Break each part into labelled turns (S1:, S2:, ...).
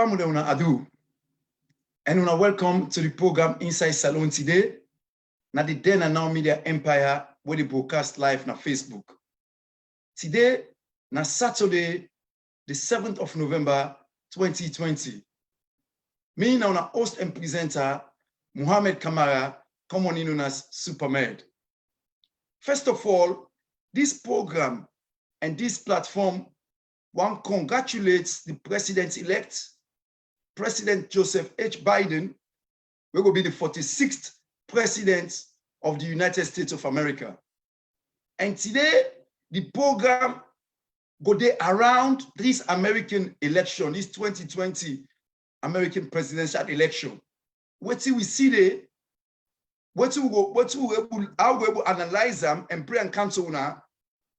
S1: Family una adu. And una welcome to the program Inside Salon today. Na the Den and Now Media Empire where they broadcast live na Facebook. Today, na Saturday, the 7th of November, 2020. Me na una host and presenter, Muhammad Kamara, commonly known as Supermed. First of all, this program and this platform one congratulates the president-elect, President Joseph H. Biden, who will be the 46th president of the United States of America. And today, the program go there around this American election, this 2020 American presidential election. What we see there, how we will analyze them and pray and counsel now,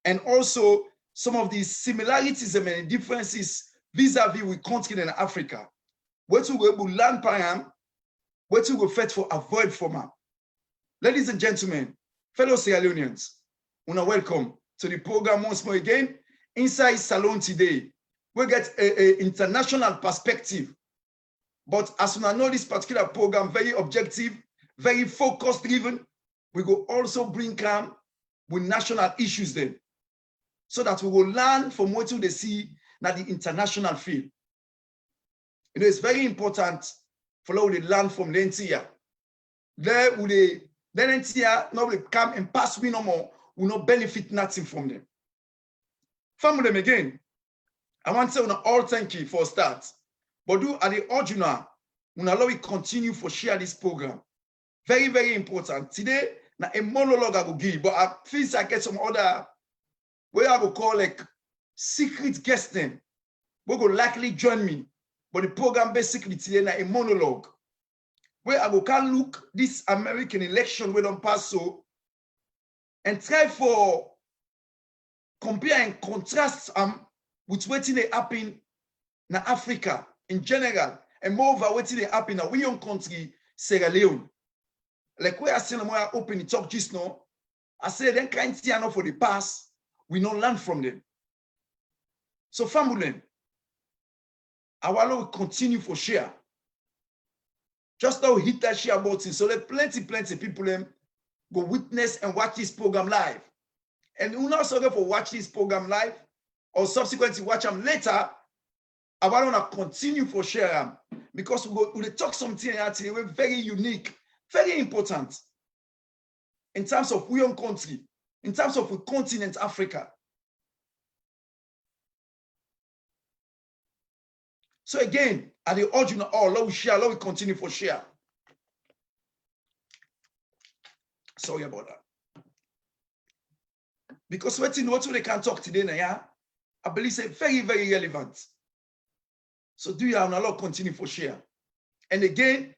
S1: and also some of the similarities and differences vis-a-vis with continent in Africa. What we will learn by them, what we will fight for, avoid from them. Ladies and gentlemen, fellow Sierra Leoneans, welcome to the program once more again. Inside Salon today, we get an international perspective. But as we know this particular program, very objective, very focus driven, we will also bring calm with national issues then, so that we will learn from what they see at the international field. You know, it's very important for us to learn from the NTIA. There will the NTIA not will come and pass we no more, will not benefit nothing from them. From them again, I want to say all thank you for start. But do at the original, we allow we continue for share this program. Very, very important. Today, na a monologue I will give, but I feel I get some other where I will call like secret guests then. We will likely join me. But the program basically today na a monologue where I will can look this American election we don't pass so and try for compare and contrast with what they happen in Africa in general, and moreover what they happen in our young country, Sierra Leone. Like where I say more open the talk just now, I say then can't see enough for the past, we don't learn from them. So family, our will continue for share. Just now hit that share button, so let plenty people go witness and watch this program live. And we not sorry for watch this program live or subsequently watch them later. I want to continue for share them because we'll talk something today very unique, very important in terms of we own country, in terms of we continent Africa. So again, at the original, let we share, let we continue for share. Sorry about that. Because what they can talk today now, yeah, I believe it's very, very relevant. So do you have a lot continue for share? And again,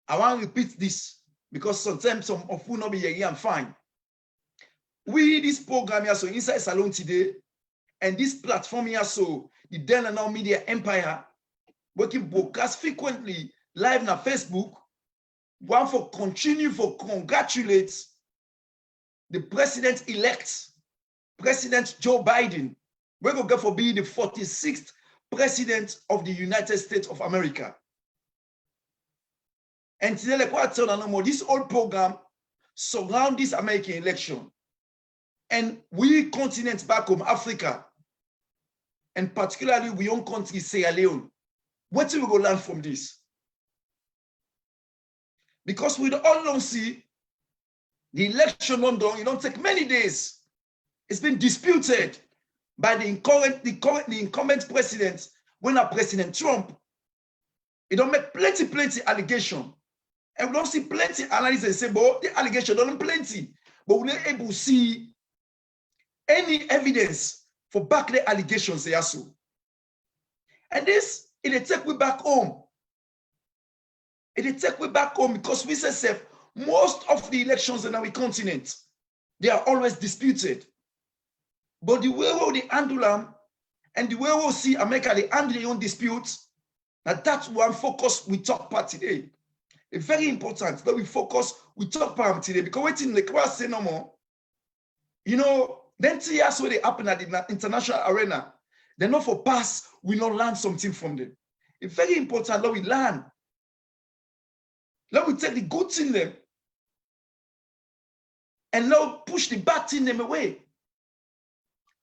S1: I want to repeat this because sometimes some of you not be here and fine. We this program here, so Inside Salon today, and this platform here, so the Den and Now Media Empire, working broadcast frequently live on Facebook, one for continue for congratulate the president-elect, President Joe Biden. We're going to go for being the 46th president of the United States of America. And today, like what I tell you, this whole program surround this American election. And we continent back home, Africa, and particularly we own country, Sierra Leone. What do we go learn from this? Because we all don't see the election London, it don't take many days. It's been disputed by the incumbent president, when our President Trump. It don't make plenty allegation. And we don't see plenty analysis and say, but the allegation don't plenty. But we're not able to see any evidence for back the allegations they are so. And this, it take we back home. It take we back home because we say, most of the elections in our continent, they are always disputed. But the way we handle them and the way we see America, they handle their own disputes, that's one focus we talk about today. It's very important that we focus, we talk about today because waiting the class say no more. You know, then 3 years where they happen at the international arena, they're not for pass, we not learn something from them. It's very important that we learn. Let we take the good in them and now push the bad in them away.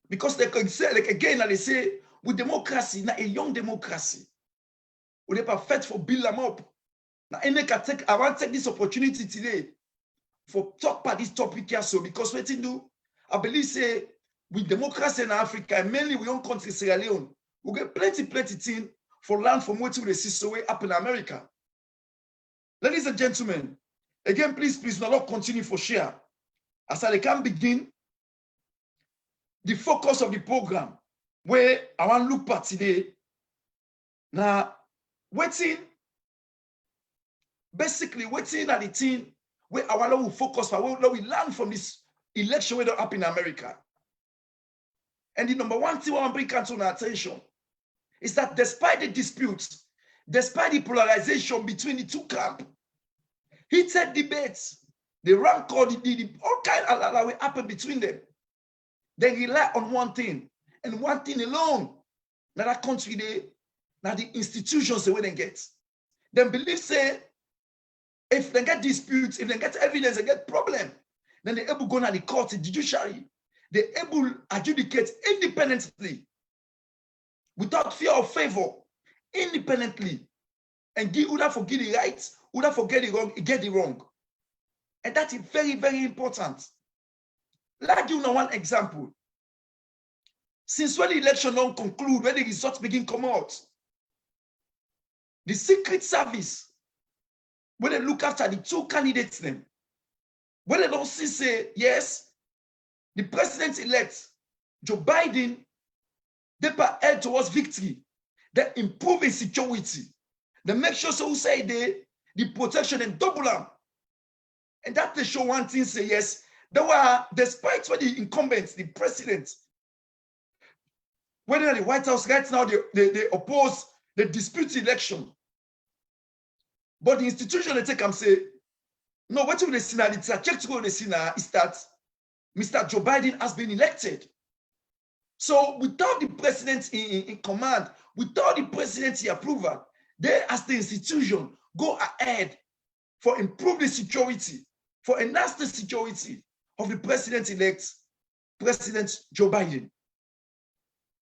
S1: Because they can say, like again, they say, with democracy, not a young democracy, we are perfect for build them up. Now, I want to take this opportunity today for talk about this topic here. So, because what you do, I believe, say, with democracy in Africa, and mainly we own country Sierra Leone, we get plenty thing for land from what we see so way up in America. Ladies and gentlemen, again, please, not continue for share. As I can begin, the focus of the program, where I want to look at today, now, basically, waiting at the thing where I want to focus on, where we learn from this election where up in America. And the number one thing I want to bring to our attention is that despite the disputes, despite the polarization between the two camps, heated debates, the rancor, all kinds of that will happen between them. They rely on one thing and one thing alone. Now that country, now the institutions the way they get. They believe say, if they get disputes, if they get evidence, they get problem, then they're able to go to the court, the judiciary. They're able to adjudicate independently, without fear or favor, independently, and give either forget the right, either forget the wrong, get the wrong. And that is very, very important. Let you know one example. Since when the election don't conclude, when the results begin come out, the Secret Service, when they look after the two candidates, them, when they don't see, say, yes, the president-elect, Joe Biden, they head towards victory, they improve his security, they make sure so say the protection and double them. And that they show one thing, say, yes, they were, despite what the incumbents, the president, whether the White House right now, they oppose the dispute election. But the institution they take and say, no, what you see now, it's a check to go to see now is that Mr. Joe Biden has been elected. So without the president in command, without the president's approval, they as the institution go ahead for improve the security, for enhance the security of the president-elect, President Joe Biden.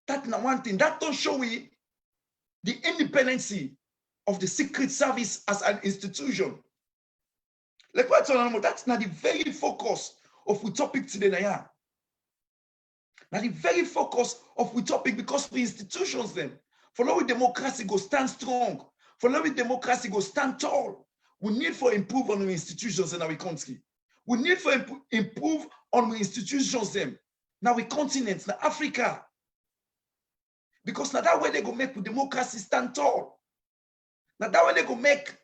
S1: That's not one thing. That don't show we the independency of the Secret Service as an institution. Like what's on that's not the very focus of the topic today. Now the very focus of the topic, because the institutions then, for now democracy go stand strong, for now democracy go stand tall, we need for improve on the institutions in our country. We need for improve on the institutions them. Now we continent, now Africa. Because now that way they go make the democracy stand tall. Now that way they go make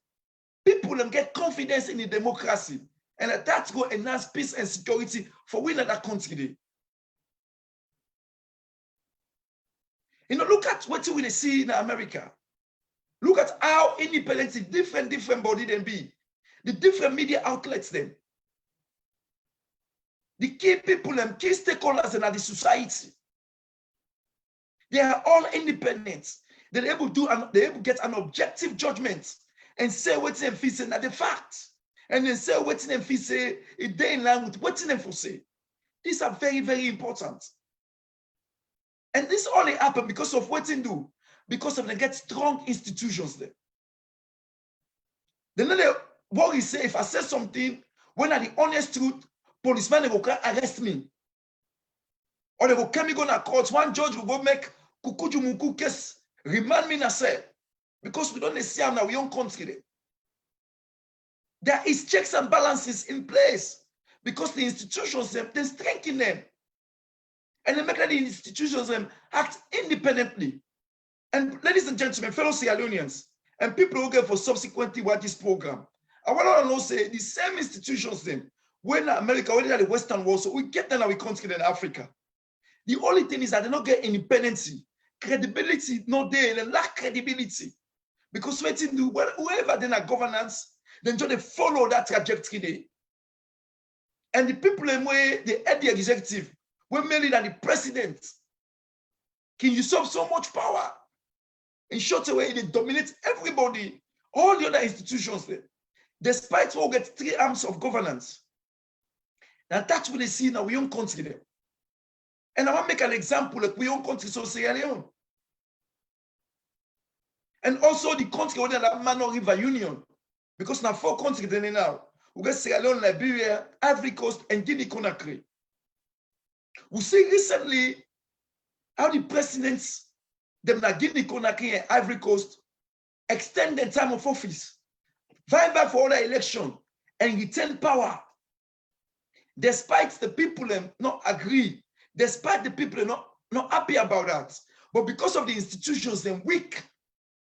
S1: people them get confidence in the democracy. And that's go enhance peace and security for we in that country. You know, look at what we see in America. Look at how independent the different body them be. The different media outlets them. The key people and key stakeholders in the society. They are all independent. They're able to get an objective judgment and say what's them feel say the fact. And then say what's them feel say a day in line with what's them for say. These are very, very important. And this only happen because of what they do, because of they get strong institutions there. Then they worry say if I say something when I the honest truth, policeman they go arrest me. Or they go carry me go to court. One judge will go make Kukuju case, remand me na say, because we don't see how now we own country there. There is checks and balances in place because the institutions they strengthen them. And they make that the institutions them act independently. And ladies and gentlemen, fellow Sierra Leoneans, and people who get for subsequently watch this program, I want to know say the same institutions them, when America, when the Western world, so we get them in our country in Africa. The only thing is that they don't get independency. Credibility, no, they lack credibility. Because what you do, whoever then a governance, then they follow that trajectory there. And the people in way they head the executive, when mainly than the president can usurp so much power. In short way, they dominate everybody, all the other institutions there. Despite we get 3 arms of governance. And that's what they see in our own country there. And I want to make an example like our own country, so Sierra Leone. And also the country where the Mano River Union. Because now 4 countries there now. We get Sierra Leone, Liberia, Ivory Coast, and Guinea-Conakry. We see recently how the presidents, them na Guinea-Conakry and Ivory Coast, extend the time of office, vie back for other election, and retain power. Despite the people not agree, despite the people not happy about that, but because of the institutions them weak,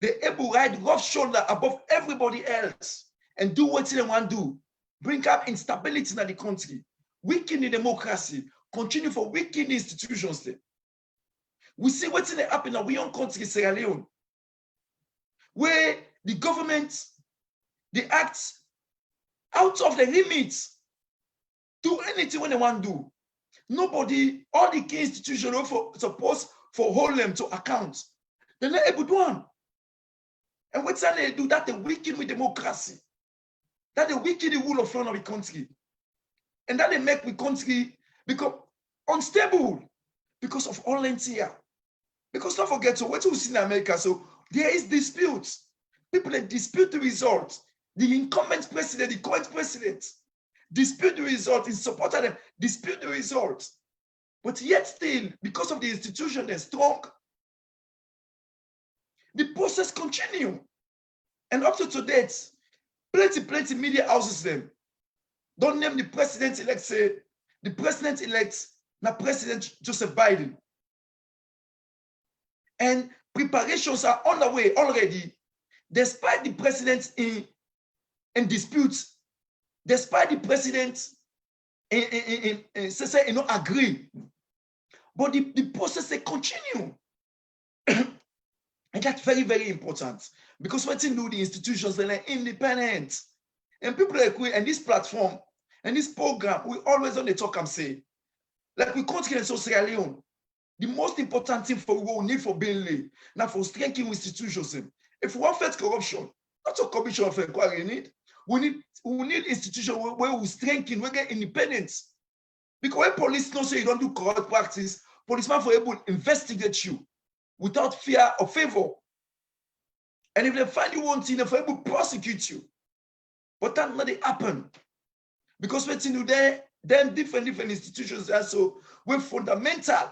S1: they're able to ride rough shoulder above everybody else and do what they want to do, bring up instability in the country, weaken the democracy, continue for weakening the institutions there. We see what's happening in our own country, Sierra Leone, where the government, they act out of the limits, do anything when they want to do. Nobody, all the key institutions are supposed to hold them to account. They're not able to do one. And what's that they do? That they weaken with democracy. That they weaken the rule of law of the country. And that they make the country become unstable because of all here. Because don't forget, so what we see in America, so there is disputes. People that dispute the result. The incumbent president, the current president, dispute the result, in support of them, dispute the result. But yet still, because of the institution they're strong, the process continue. And up to today, plenty media houses them. Don't name the president-elect, say, the president-elect, na President Joseph Biden. And preparations are on the way already, despite the president in disputes, despite the president in not agree. But the process they continue. And that's very, very important. Because what you do, the institutions, they're independent. And people like we, and this platform, and this program, we always on the talk and say, like we country in Sierra Leone, the most important thing for we need for building, now for strengthening institutions. If we want fight corruption, not a commission of inquiry we need institutions where we strengthen, we get independence. Because when police don't say you don't do corrupt practice, policemen are able to investigate you without fear or favor. And if they find you one thing, they're able to prosecute you. But that not happen. Because what you do there, then different institutions are so we're fundamental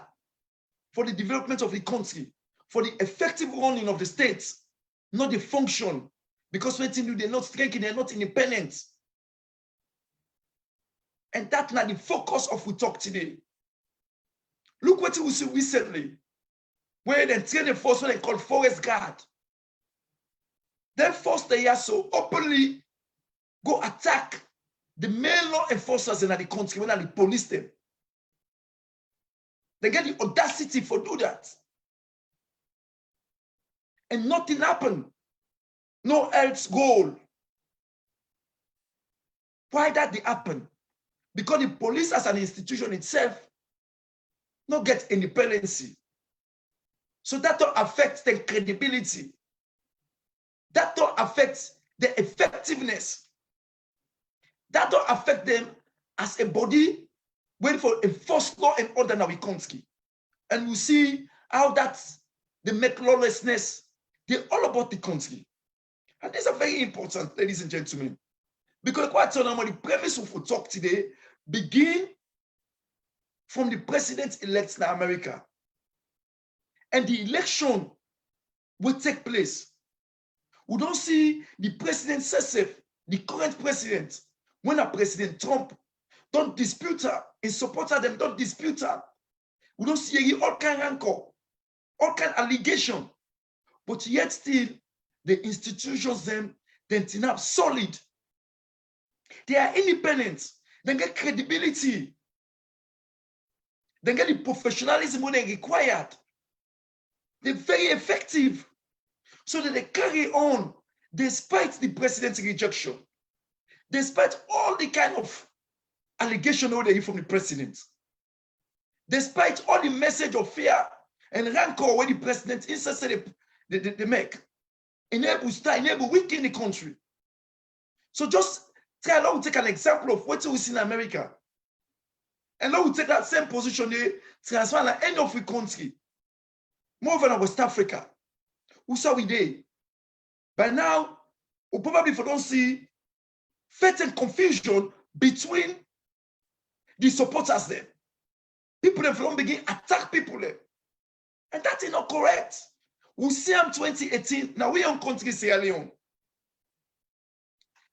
S1: for the development of the country, for the effective running of the state, not the function. Because what you do, they're not strengthened, they're not independent. And that's not the focus of we talk today. Look what we see recently, where they train a force when they call Forest Guard. Then force they are so openly go attack the main law enforcers in the country when they police them. They get the audacity for do that. And nothing happened. No else goal. Why that they happen? Because the police as an institution itself not get independency. So that don't affect the credibility. That don't affect the effectiveness. That don't affect them as a body waiting for enforce law and order in our country. And we see how that's they make lawlessness. They're all about the country. And these are very important, ladies and gentlemen. Because quite normally, the premise of we talk today begin from the president-elect in America. And the election will take place. We don't see the president Sesef, the current president, when a President Trump don't dispute her, in support of them, don't dispute her. We don't see all kind of rancor, all kind of allegation. But yet still, the institutions them up solid. They are independent. They get credibility. They get the professionalism when they required. They're very effective. So that they carry on despite the president's rejection. Despite all the kind of allegation they hear from the president. Despite all the message of fear and rancor when the president insisted they make. Enable weaken the country. So just try, let me take an example of what we see in America. And let me take that same position there, transfer to any of the country. More than West Africa. Who saw we there? By now, we probably don't see certain confusion between the supporters there. People them don't begin attack people there. And that is not correct. We see them 2018, now we on country Sierra Leone.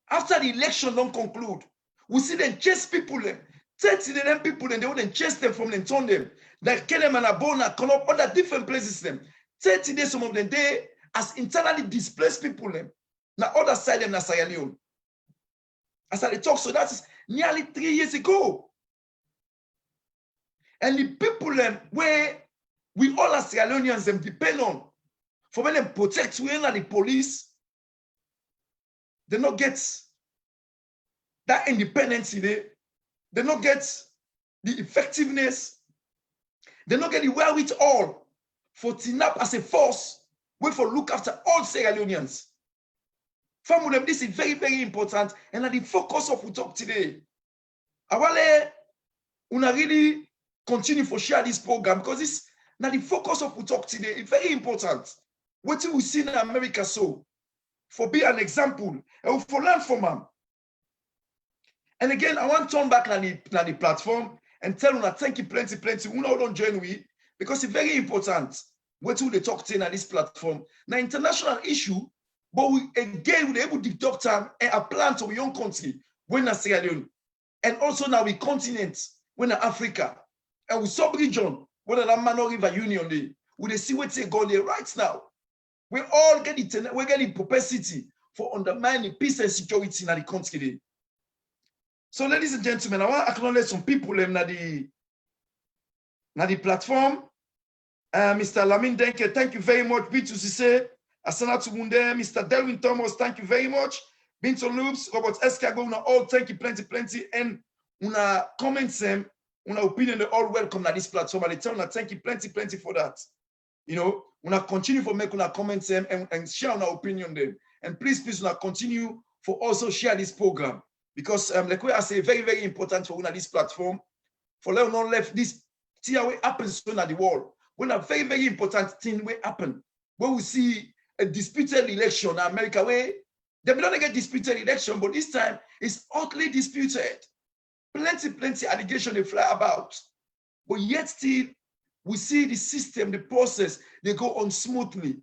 S1: After the election don't conclude, we see them chase people them. 30 of them people them, they wouldn't chase them from them, turn them. Like Kelem and Abona, come up other different places them. 30 days, some of them, they as internally displaced people them. Now other side them na Sierra Leone. As I talk, so that is nearly 3 years ago. And the people them where we all as Sierra Leoneans them depend on for when them protect we and the police, they not get that independence in it. They not get the effectiveness. They not get the wherewithal for TNAP as a force, wait for look after all Sierra Leoneans. For them, this is very, very important, and at the focus of we talk today. I want to really continue for share this program because this now the focus of we talk today is very important. What we see in America, so for be an example, and for learn from them. And again, I want to turn back on the platform and tell you thank you plenty. We don't join we because it's very important. What we talk to on this platform. Now, international issue, but we again we're able to deduct time and a plan to our own country when in Sierra Leone, and also now we continent when in Africa, and we sub-region when in the Mano River Union day. We see what's going there right now. We all get it. We get the propensity for undermining peace and security in the country day. So, ladies and gentlemen, I want to acknowledge some people in the platform. Mr. Lamin Denke, thank you very much. Bintu Sise, Asana Tumunde, Mr. Delwin Thomas, thank you very much. Bintu Loops, Robert Eskago, una all thank you plenty. And una comments them, una opinion, they all welcome at this platform. And they tell una thank you plenty for that. You know, una continue for make una comments them and share una opinion them. And please, una continue for also share this program. Because like we are saying, very, very important for this platform. For let not left this see how it happens soon at the world. When a very, very important thing will happen. When we see a disputed election in America, where they don't get disputed election, but this time it's hotly disputed. Plenty allegation they fly about. But yet still, we see the system, the process, they go on smoothly.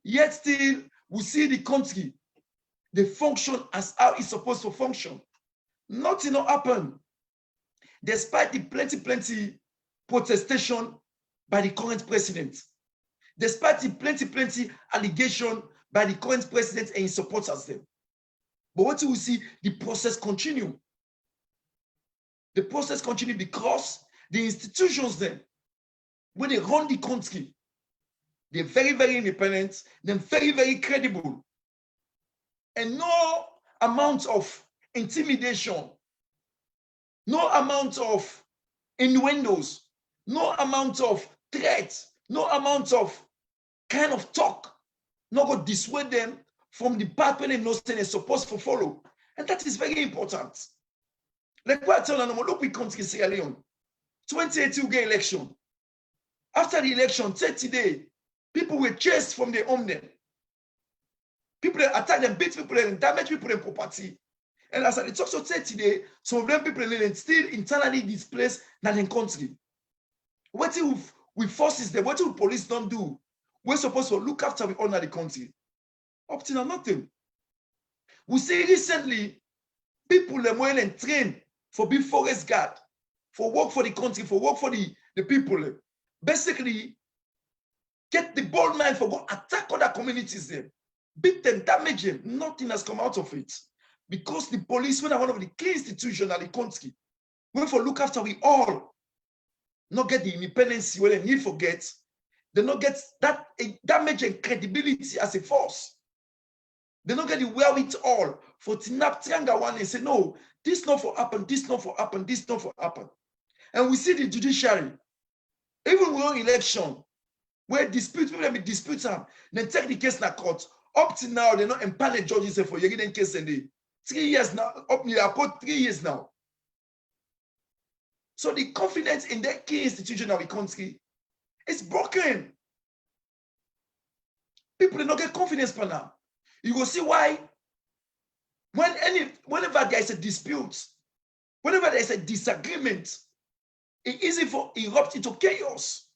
S1: Yet still, we see the country, they function as how it's supposed to function. Nothing will happen. Despite the plenty protestation by the current president. Despite the plenty allegation by the current president and his supporters them. But what we see, the process continue. The process continue because the institutions then, when they run the country, they're very, very independent, they're very, very credible. And no amount of intimidation, no amount of innuendos, no amount of threats, no amount of kind of talk, not going to dissuade them from the path when they know they're supposed to follow. And that is very important. Like what I tell them, look, we country Sierra Leone, 2018 get election. After the election, 30 days, people were chased from their home then. People attack them, beat people, and damage people and property. And as I talk so today, some of them people are still internally displaced in the country. What if we forces them? What if police don't do? We're supposed to look after we honor the country. Up to now, nothing. We see recently people are well and trained for being forest guard, for work for the country, for work for the people. Basically, get the bold mind for go attack other communities there. Beat them, damage them. Nothing has come out of it. Because the police, when one of the key institutions in the country, we for look after we all, not get the independence when they need forget, they not get that damage and credibility as a force. They don't get the wherewithal for TNAP Trianga one and say, no, this not for happen, this not for happen, this not for happen. And we see the judiciary, even with election, Where dispute, people let me dispute them. Then take the case in court. Up to now, they're not empowered judges for you getting case in the 3 years now. Up near about 3 years now. So the confidence in that key institution of the country is broken. People do not get confidence for now. You will see why. Whenever there is a dispute, whenever there is a disagreement, it's easy for erupt into chaos.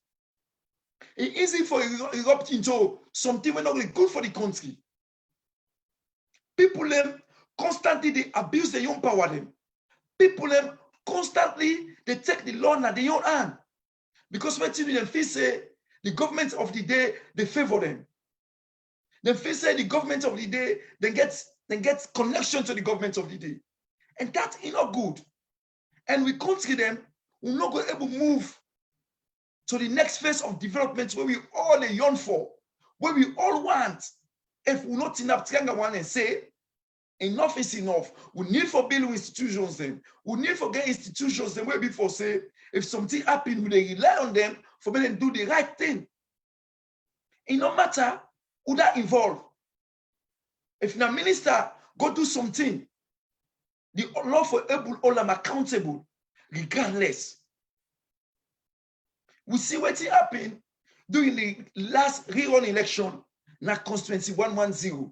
S1: It's easy for erupt into something not really good for the country. People constantly they abuse their own power. People constantly they take the law in their own hand. Because when you feel say the government of the day they favor them. They feel say the government of the day they get connection to the government of the day. And that is not good. And we country them, we're not going to be able to move to the next phase of development where we all yearn for, where we all want. If we're not enough one and say, enough is enough. We need for building institutions then. We need for get institutions then where before say, if something happens, we rely on them for them to do the right thing. It no matter who that involved. If the minister go do something, the law for able all them accountable, regardless. We see what happened during the last rerun election, na constituency 110,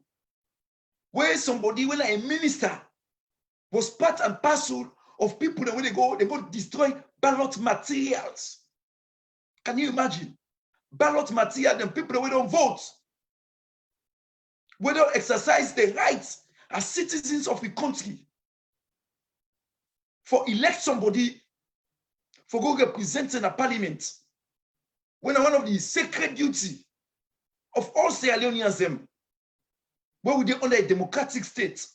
S1: where somebody, when a minister, was part and parcel of people that when they go destroy ballot materials. Can you imagine? Ballot material, and people that don't vote, we don't exercise their rights as citizens of the country for elect somebody for go represent in a parliament. When one of the sacred duty of all Sierra Leoneans them, where we are under a democratic state.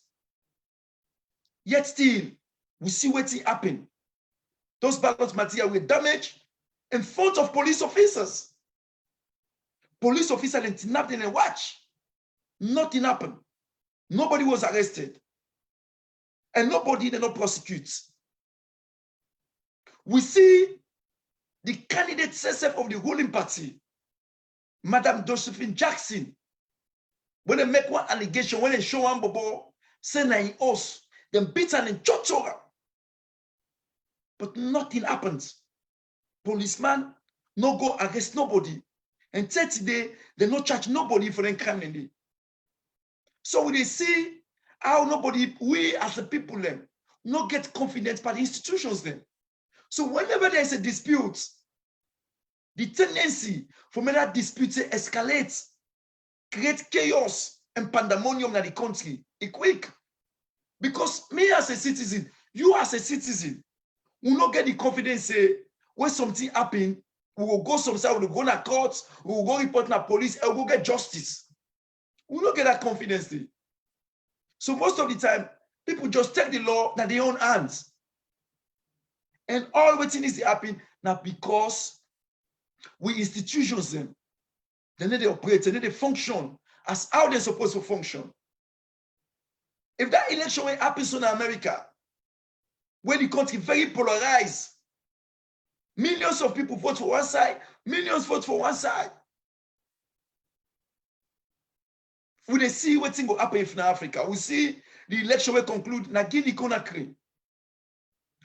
S1: Yet still, we see what happen. Those ballot material were damaged in front of police officers. Police officers and kidnapped and watch. Nothing happened. Nobody was arrested. And nobody did not prosecute. We see the candidate of the ruling party, Madam Josephine Jackson, when they make one allegation, when they show one bobo, say na in us, them beat and in chochora. But nothing happens. Policeman no go arrest nobody. And today, they no charge nobody for them crime in it. So we see how nobody, we as the people them, no get confidence by the institutions then. So whenever there is a dispute, the tendency for me that dispute to escalate, create chaos and pandemonium in the country, it's quick. Because me as a citizen, you as a citizen, we not get the confidence say, when something happen, we will go somewhere, we will go to court, we will go report to the police, and we will get justice. We will not get that confidence there. So most of the time, people just take the law in their own hands. And all what needs to happen now because we institutions them. They need to operate, they need to function as how they're supposed to function. If that election happens in America, where the country very polarized, millions of people vote for one side, millions vote for one side. We see what thing will happen in Africa. We see the election will conclude na Guinea Conakry.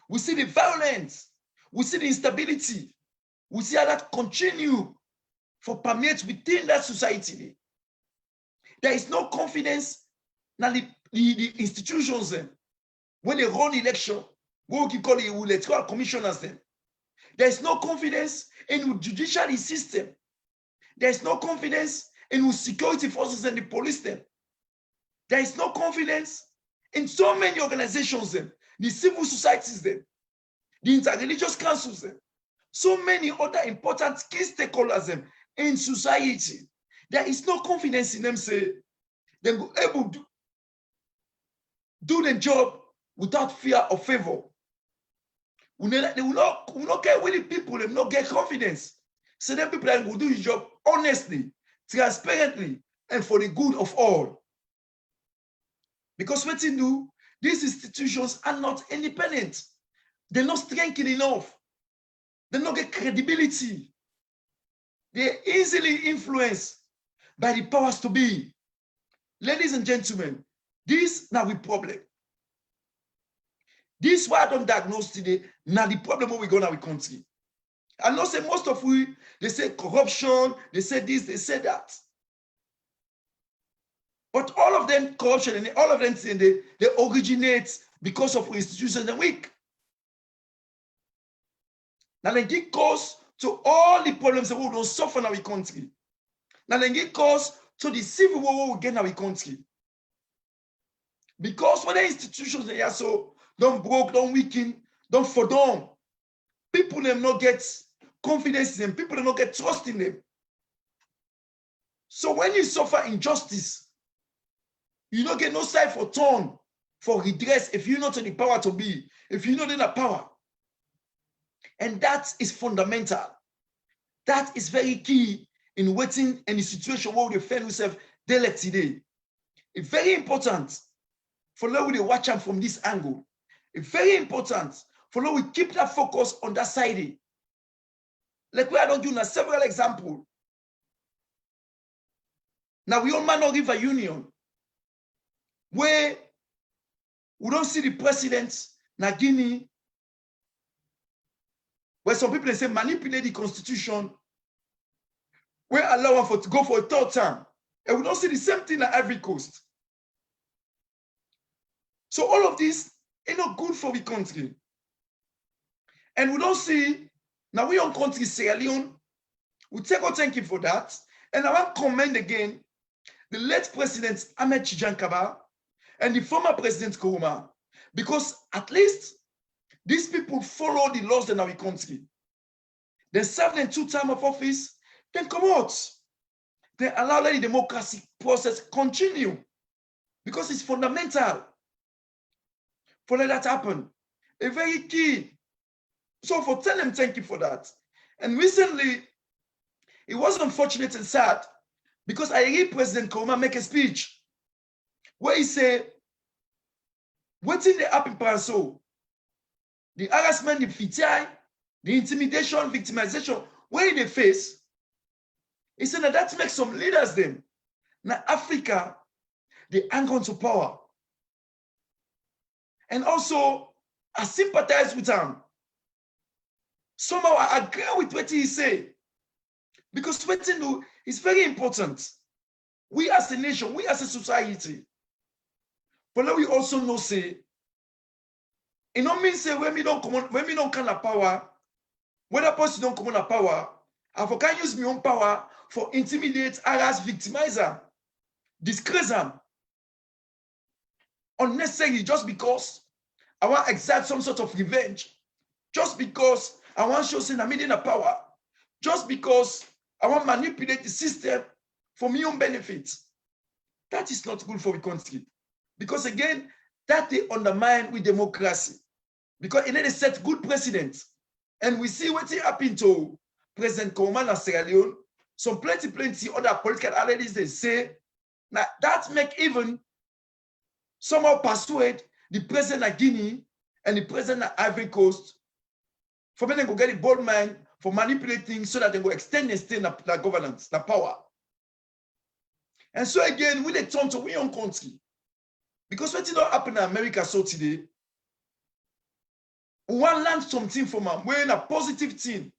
S1: We see the violence. We see the instability. We see how that continue for permeate within that society. There is no confidence in the institutions when they run election. What we call the electoral commissioners them. There is no confidence in the judiciary system. There is no confidence in the security forces and the police them. There is no confidence in so many organizations them, the civil societies them, the interreligious councils them, so many other important key stakeholders them in society. There is no confidence in them say they will be able to do the job without fear or favor. They will not care when the people they will not get confidence. So then people will do the job honestly, transparently, and for the good of all. Because what you do, these institutions are not independent. They're not strengthened enough. They don't get credibility. They're easily influenced by the powers to be. Ladies and gentlemen, this now we problem. This why I don't diagnose today. Now the problem what we go now we country. I know say most of we they say corruption, they say this, they say that. But all of them corruption and all of them they originate because of institutions and weak. Now they give cause to all the problems that we don't suffer in our country. Now they give cause to the civil war we get in our country. Because when the institutions they are so don't broke, don't weaken, don't fall down, people them not get confidence in them, people them not get trust in them. So when you suffer injustice, you don't get no side for turn, for redress if you're not in the power to be, if you're not in the power. And that is fundamental. That is very key in waiting in the situation where we find ourselves daily today. It's very important for now we watch them from this angle. It's very important for now we keep that focus on that side. Like we are not doing several examples. Now we all Mano River Union, where we don't see the president na Guinea, where some people they say manipulate the constitution, where allow one to go for a third term. And we don't see the same thing at Ivory Coast. So all of this ain't not good for the country. And we don't see, now we on country Sierra Leone, we take our thank you for that. And I want to commend again the late President Ahmed Tidiane Kaba and the former President Nkrumah, because at least these people follow the laws in our country. They serve them 2 terms of office, then come out. They allow the democracy process continue because it's fundamental for let that happen. A very key. So for tell them thank you for that. And recently, it was unfortunate and sad because I heard President Nkrumah make a speech where he said, what's in the happen Paranso? The harassment, the fitiai, the intimidation, victimization, where they face, he said that makes some leaders them. Now Africa, they hang on to power. And also, I sympathize with him. Somehow I agree with what he say. Because what he do is very important. We as a nation, we as a society. But now we also know say, it don't mean say when we don't come on power, when a person don't come on power, I can use my own power for intimidate, harass, victimize them, disgrace them. Unnecessarily just because I want to exert some sort of revenge, just because I want to show saying I'm in a power, just because I want to manipulate the system for my own benefit. That is not good for the country. Because again, that they undermine with democracy. Because it is set good precedent. And we see what happened to President Nkrumah in Sierra Leone. Some plenty other political analysts they say now that make even somehow persuade the president of Guinea and the president of Ivory Coast for them to go get a bold mind for manipulating so that they go extend and stay in the governance, the power. And so again, we they turn to we own country. Because what did not happen in America so today, we want to learn something from them. We're in a positive thing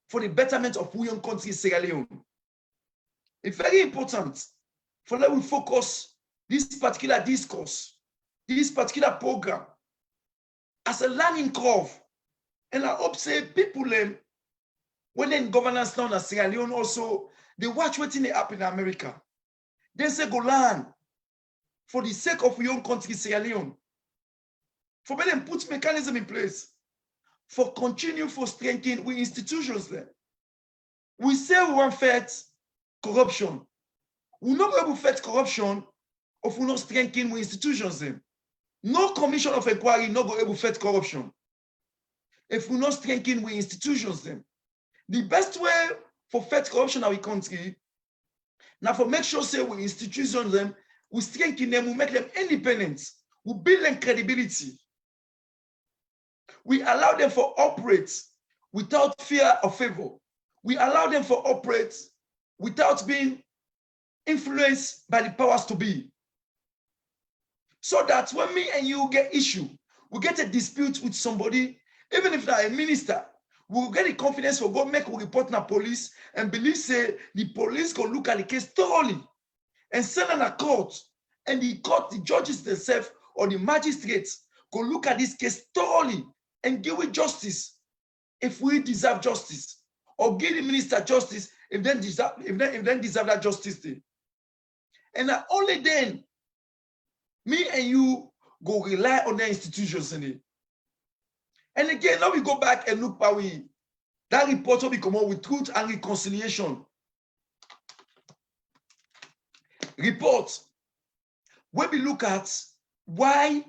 S1: for the betterment of we own country, Sierra Leone. It's very important for that we focus this particular discourse, this particular program as a learning curve. And I hope say people when they're in governance now in Sierra Leone also, they watch what happen in America. They say go learn for the sake of your own country, Sierra Leone. For them put mechanism in place for continue for strengthening we institutions there. We say we want fight corruption. We not able to fight corruption if we not strengthen we institutions there. No commission of inquiry not go able to fight corruption if we not strengthen we institutions there. The best way for fight corruption in our country now for make sure say we institutions them, we strengthen them, we make them independent, we build them credibility. We allow them to operate without fear or favor. we allow them to operate without being influenced by the powers to be. So that when me and you get issue, we get a dispute with somebody, even if they're a minister, we'll get the confidence for go make a report to police and believe say the police can look at the case thoroughly and send on a court, and the court, the judges themselves or the magistrates can look at this case thoroughly and give it justice if we deserve justice, or give the minister justice if then deserve that justice thing. And only then me and you go rely on the institutions in it. And again, now we go back and look how that report will be come up with Truth and Reconciliation report, where we look at why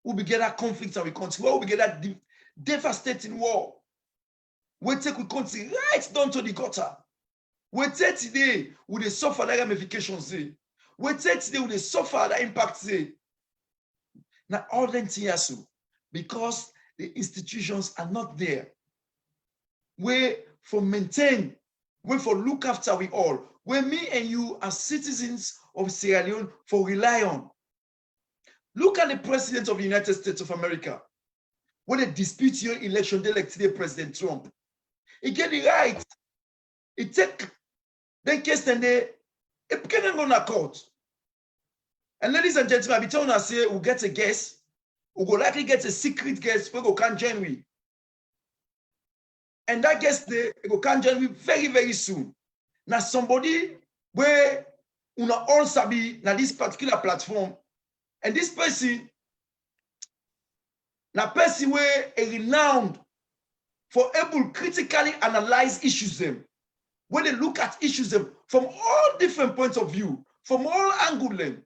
S1: we get that conflict and we country, why we get that devastating war. We take we country right down to the gutter. We take today with the suffer that ramifications. We take today with the suffer that impacts. Now all them things because the institutions are not there. We for maintain, we for look after we all. Where me and you as citizens of Sierra Leone for rely on. Look at the president of the United States of America. When they dispute your election, they elect today President Trump. He get it right. He take the case and they can't go to court. And ladies and gentlemen, I be telling us say we'll get a guest, we'll go likely get a secret guest, we go can join we. And that guest they go can join we very, very soon. Now somebody where una all sabi na this particular platform, and this person na person where a renowned for able critically analyze issues them, when they look at issues them from all different points of view, from all angles them,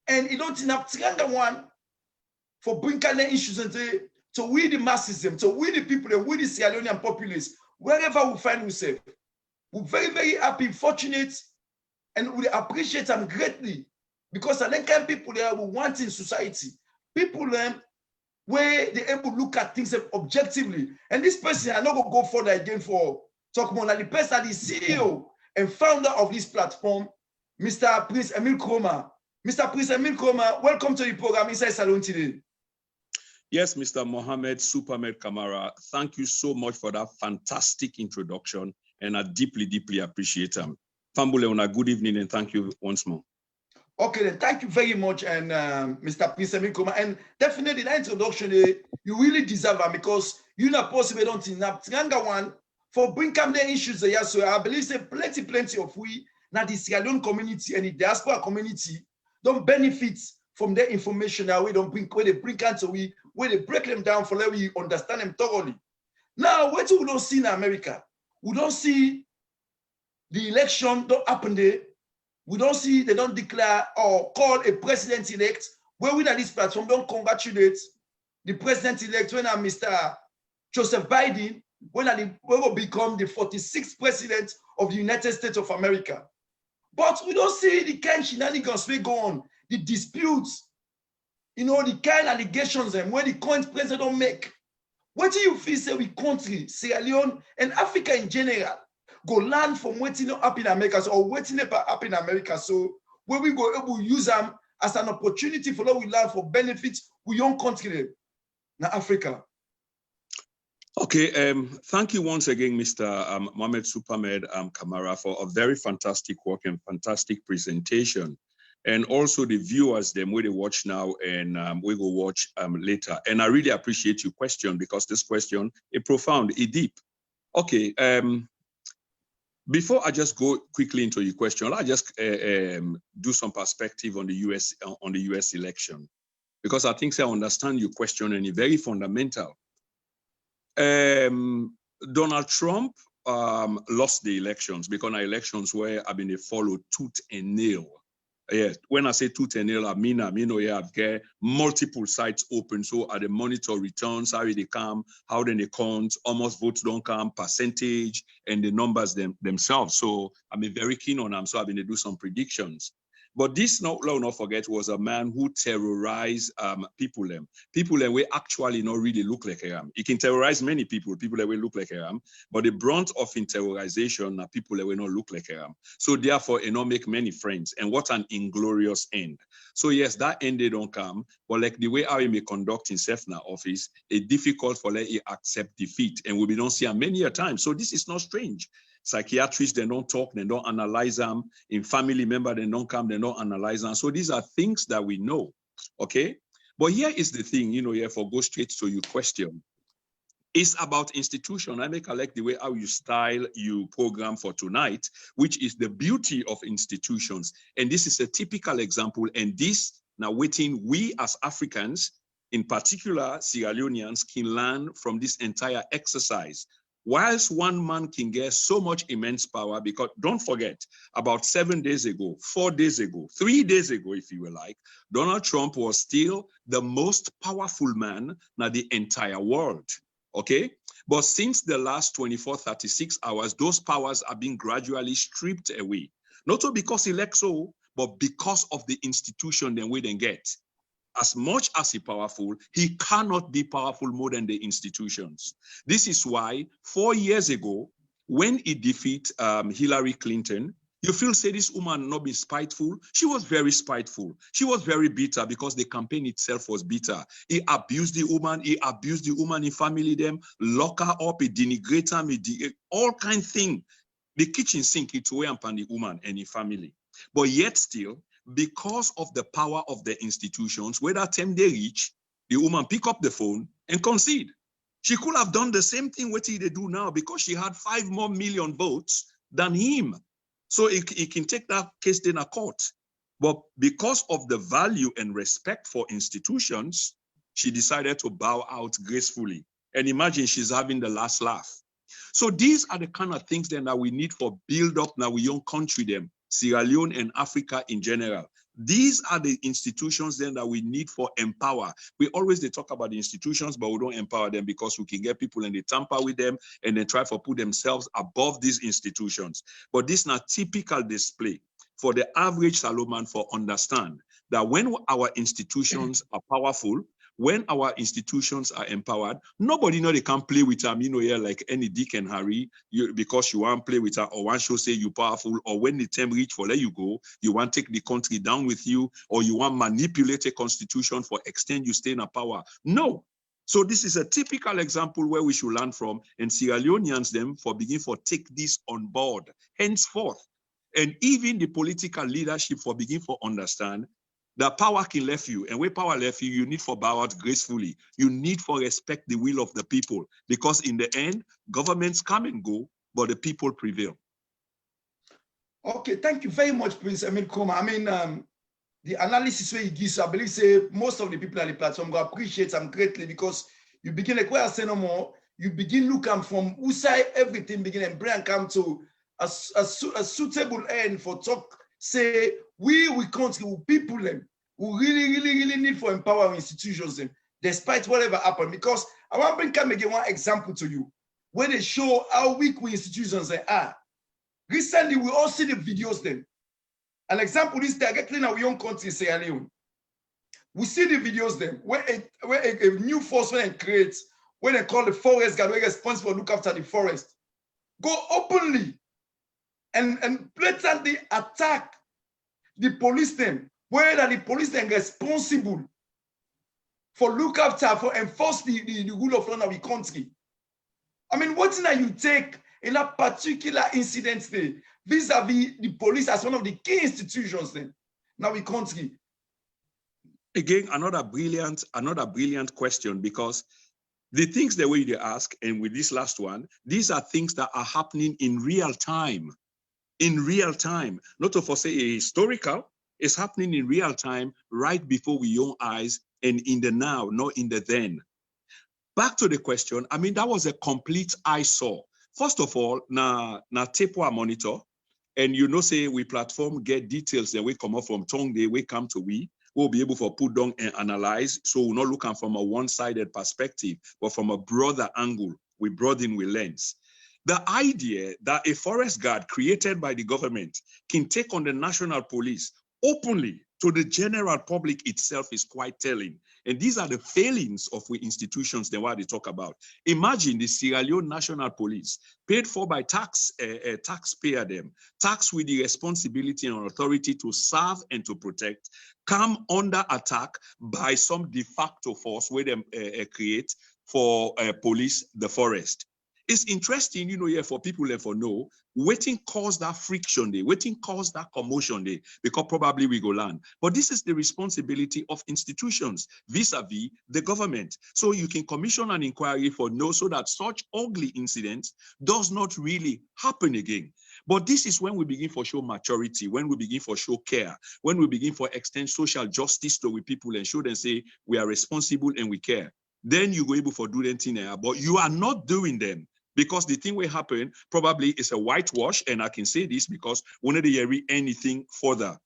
S1: and you don't have triangle one for bringing the issues into to we the masses them, to we the people, and we the Sierra Leonean populace, wherever we find ourselves. We're very, very happy, fortunate, and we appreciate them greatly because the kind of people there we want in society. People where they able to look at things objectively. And this person, I'm not going to go further again for talk more. Like the person, the CEO and founder of this platform, Mr. Prince Emile Kroma. Mr. Prince Emile Kroma, welcome to the program Inside Salone today.
S2: Yes, Mr. Mohammed Supermed Kamara, thank you so much for that fantastic introduction. And I deeply, deeply appreciate them. Fambuleona, good evening and thank you once more.
S1: Okay, then thank you very much, and Mr. Prince Emile Kroma. And definitely that introduction, you really deserve it because you're not possible don't have Trianga one for bring up the issues there. So I believe say plenty of we now the Sierra Leone community and the diaspora community don't benefit from their information that we don't bring where they bring cancer where they break them down for let we understand them thoroughly. Now, what we don't see in America. We don't see the election don't happen there. We don't see they don't declare or call a president-elect. Where we at this platform don't congratulate the president-elect when Mr. Joseph Biden when will become the 46th president of the United States of America. But we don't see the kind of shenanigans we go on, the disputes, the kind of allegations and where the current president don't make. What do you feel say we country, Sierra Leone and Africa in general, go learn from waiting up in America or waiting up in America? So where we go able to use them as an opportunity for what we learn for benefits we young country now Africa.
S2: Okay, thank you once again, Mr. Mohammed Supermed Kamara, for a very fantastic work and fantastic presentation. And also the viewers, them where they watch now and we will watch later. And I really appreciate your question because this question is profound, it's deep. Okay, before I just go quickly into your question, I'll just do some perspective on the US election because I think I understand your question and it's very fundamental. Donald Trump lost the elections because our elections were they followed tooth and nail. Yeah, when I say tooth and nail, I mean you have get multiple sites open. So are the monitor returns, how they come, how then they count, almost votes don't come, percentage, and the numbers themselves. So I'm very keen on them. So I've been to do some predictions. But this, no, let not forget, was a man who terrorized people. People that will actually not really look like him. He can terrorize many people that will look like him. But the brunt of in terrorization are people that will not look like him. So therefore, he not make many friends. And what an inglorious end. So yes, that ended on come. But like the way how he may conduct himself in the office, it's difficult for let he accept defeat. And we don't see him many a time. So this is not strange. Psychiatrists, they don't talk, they don't analyze them. In family member, they don't come, they don't analyze them. So these are things that we know, okay? But here is the thing, here for go straight to your question. It's about institution. I make like the way how you style your program for tonight, which is the beauty of institutions. And this is a typical example. And this, now waiting, we as Africans, in particular Sierra Leoneans, can learn from this entire exercise. Whilst one man can get so much immense power, because don't forget, about 7 days ago, 4 days ago, 3 days ago, if you were like, Donald Trump was still the most powerful man in the entire world, okay? But since the last 24, 36 hours, those powers are being gradually stripped away. Not only because he lacks so, but because of the institution that we then get. As much as he's powerful, he cannot be powerful more than the institutions. This is why 4 years ago, when he defeated Hillary Clinton, you feel say this woman not be spiteful. She was very spiteful. She was very bitter because the campaign itself was bitter. He abused the woman. He abused the woman in family them, lock her up, he denigrate her, all kind of thing. The kitchen sink it away upon the woman and the family. But yet still, because of the power of the institutions, where that time they reach, the woman pick up the phone and concede. She could have done the same thing what they do now because she had 5 more million votes than him. So he can take that case in a court. But because of the value and respect for institutions, she decided to bow out gracefully. And imagine she's having the last laugh. So these are the kind of things then that we need for build up now we young country them. Sierra Leone and Africa in general. These are the institutions then that we need for empower. We always they talk about the institutions, but we don't empower them because we can get people and they tamper with them and they try to put themselves above these institutions. But this is not typical display for the average Solomon for understand that when our institutions are powerful, when our institutions are empowered, nobody know they can play with them, here like any Dick and Harry, because you want to play with her or one show say you powerful, or when the time reach for let you go, you want to take the country down with you, or you want to manipulate a constitution for extend you stay in power. No. So this is a typical example where we should learn from, and Sierra Leoneans them for begin for take this on board henceforth. And even the political leadership for begin for understand that power can left you, and where power left you, you need for bow out gracefully. You need for respect the will of the people, because in the end, governments come and go, but the people prevail.
S1: Okay, thank you very much, Prince Emile Nkrumah. The analysis where you give, I believe, say most of the people on the platform go appreciate them greatly, because you begin like where I say no more, you begin looking from who side everything begin and bring come to a suitable end for talk. Say we country, we people them, who really need for empower institutions them, despite whatever happened. Because I want to bring come again one example to you, where they show how weak we institutions they are. Recently, we all see the videos then. An example is directly in our young country, Sierra Leone. We see the videos then, where a new force when it creates, when they call the forest guard, where responsible for look after the forest, go openly and blatantly attack the police them, where the police then responsible for look after, for enforce the rule of law in our country. I mean, what now you take in a particular incident there, vis-a-vis the police as one of the key institutions then in our country?
S2: Again, another brilliant question, because the things the way they ask, and with this last one, these are things that are happening in real time. In real time, not to say a historical, it's happening in real time, right before we own eyes, and in the now, not in the then. Back to the question, I mean, that was a complete eyesore. First of all, na tape our monitor, and say we platform get details that we come up from tongue day, we come to we'll be able to put down and analyze. So we're not looking from a one-sided perspective, but from a broader angle, we broaden with lens. The idea that a forest guard created by the government can take on the national police, openly to the general public itself is quite telling. And these are the failings of we institutions than what they talk about. Imagine the Sierra Leone National Police, paid for by taxpayer them, taxed with the responsibility and authority to serve and to protect, come under attack by some de facto force where they create for police the forest. It's interesting, here for people and for know, waiting cause that friction day, waiting cause that commotion day, because probably we go land. But this is the responsibility of institutions vis-a-vis the government. So you can commission an inquiry for no, so that such ugly incidents does not really happen again. But this is when we begin for show maturity, when we begin for show care, when we begin for extend social justice to we people and show them say we are responsible and we care. Then you go able for do them thing there, but you are not doing them. Because the thing will happen probably is a whitewash, and I can say this because we don't hear anything further.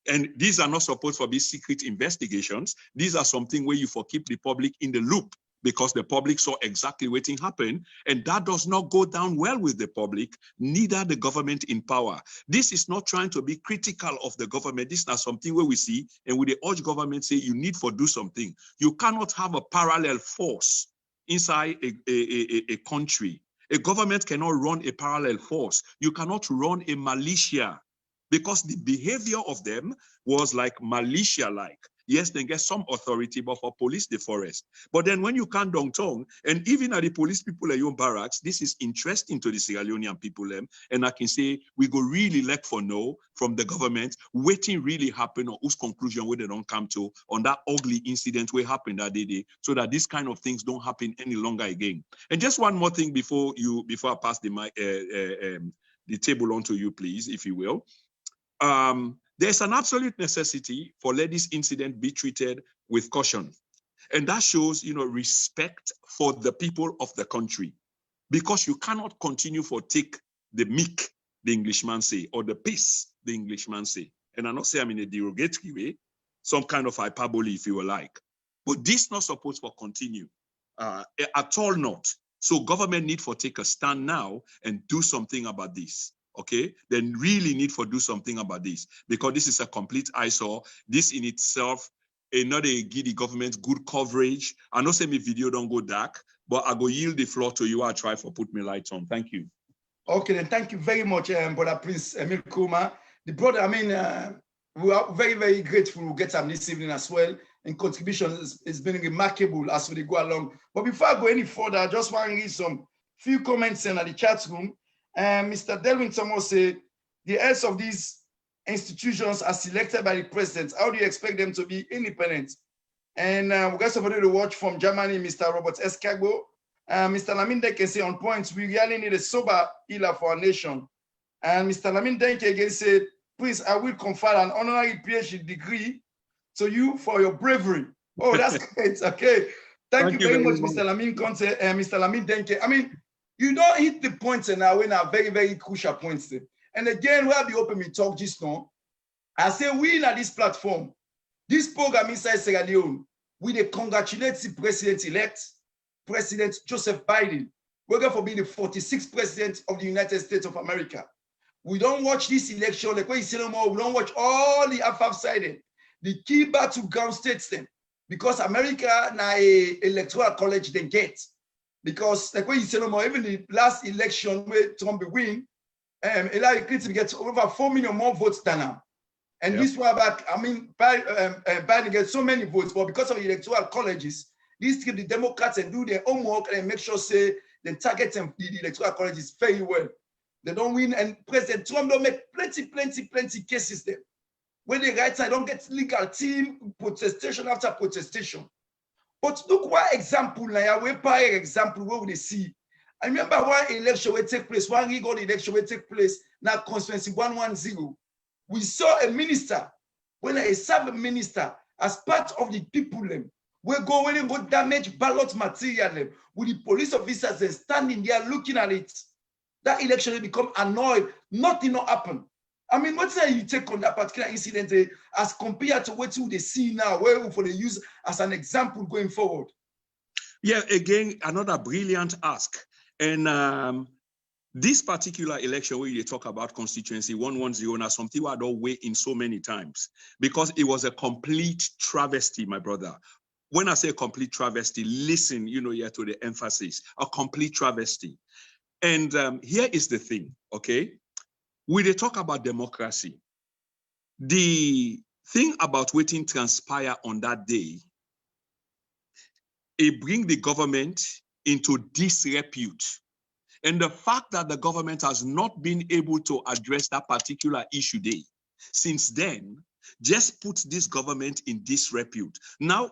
S2: And these are not supposed to be secret investigations. These are something where you for keep the public in the loop, because the public saw exactly what happened, and that does not go down well with the public, neither the government in power. This is not trying to be critical of the government. This is not something where we see, and we urge government say you need to do something. You cannot have a parallel force inside a country. A government cannot run a parallel force. You cannot run a militia, because the behavior of them was like militia-like. Yes, they get some authority, but for police the forest. But then when you can't downtown, and even at the police people at your barracks, this is interesting to the Sierra Leonean people, and I can say we go really like for no from the government, waiting really happen or whose conclusion where they don't come to on that ugly incident where happened that day, so that these kind of things don't happen any longer again. And just one more thing before I pass the mic, the table on to you, please, if you will. There's an absolute necessity for let this incident be treated with caution. And that shows, respect for the people of the country, because you cannot continue for take the meek, the Englishman say, or the peace, the Englishman say. And I'm not saying I'm in a derogatory way, some kind of hyperbole if you will like, but this not supposed to continue at all not. So government need for take a stand now and do something about this. Okay, then really need for do something about this, because this is a complete eyesore. This in itself, another give the government good coverage. I know say my video don't go dark, but I go yield the floor to you. I'll try for put me lights on. Thank you.
S1: Okay, then thank you very much, Brother Prince Emile Kuma. The brother, we are very, very grateful to get him this evening as well. And contribution has been remarkable as we go along. But before I go any further, I just want to read some few comments in the chat room. Mr. Delwin Thomas said, the heads of these institutions are selected by the president. How do you expect them to be independent? And we got somebody to watch from Germany, Mr. Robert Escago. Mr. Lamin Denke say on points, we really need a sober healer for our nation. And Mr. Lamin Denke again said, please, I will confer an honorary PhD degree to you for your bravery. Oh, that's great. Okay. Thank you very much, Mr. Lamin Conte and Mr. Lamin Denke. You don't hit the points and now when are very, very crucial points. And again, we'll be open to talk just now. I say we at this platform, this program inside Sierra Leone, we congratulate the president-elect, President Joseph Biden. We're going to be the 46th president of the United States of America. We don't watch this election, like what you say no more, we don't watch all the half-sided, the key battleground states then, because America now a electoral college they get. Because like what you say no more, even the last election where Trump win, Hillary Clinton gets over 4 million more votes than now. And yep. This was back, Biden gets so many votes, but because of the electoral colleges, these keep the Democrats and do their homework and make sure say they target them, the electoral colleges very well. They don't win, and President Trump don't make plenty cases there. When the right side don't get legal team, protestation after protestation. But look what example now, we prior example where we see. I remember one election will take place, one legal election will take place, now constituency 110. We saw a minister, when a serve minister, as part of the people, when they go damage ballot material, with the police officers then standing there looking at it. That election will become annoyed, nothing will happen. What do you take on that particular incident as compared to what they see now, where we they use as an example going forward?
S2: Yeah, again, another brilliant ask. And This particular election where you talk about constituency 110, now something I don't weigh in so many times because it was a complete travesty, my brother. When I say complete travesty, listen, here to the emphasis, a complete travesty. And here is the thing, okay? We they talk about democracy. The thing about waiting transpire on that day, it bring the government into disrepute. And the fact that the government has not been able to address that particular issue day since then, just put this government in disrepute. Now,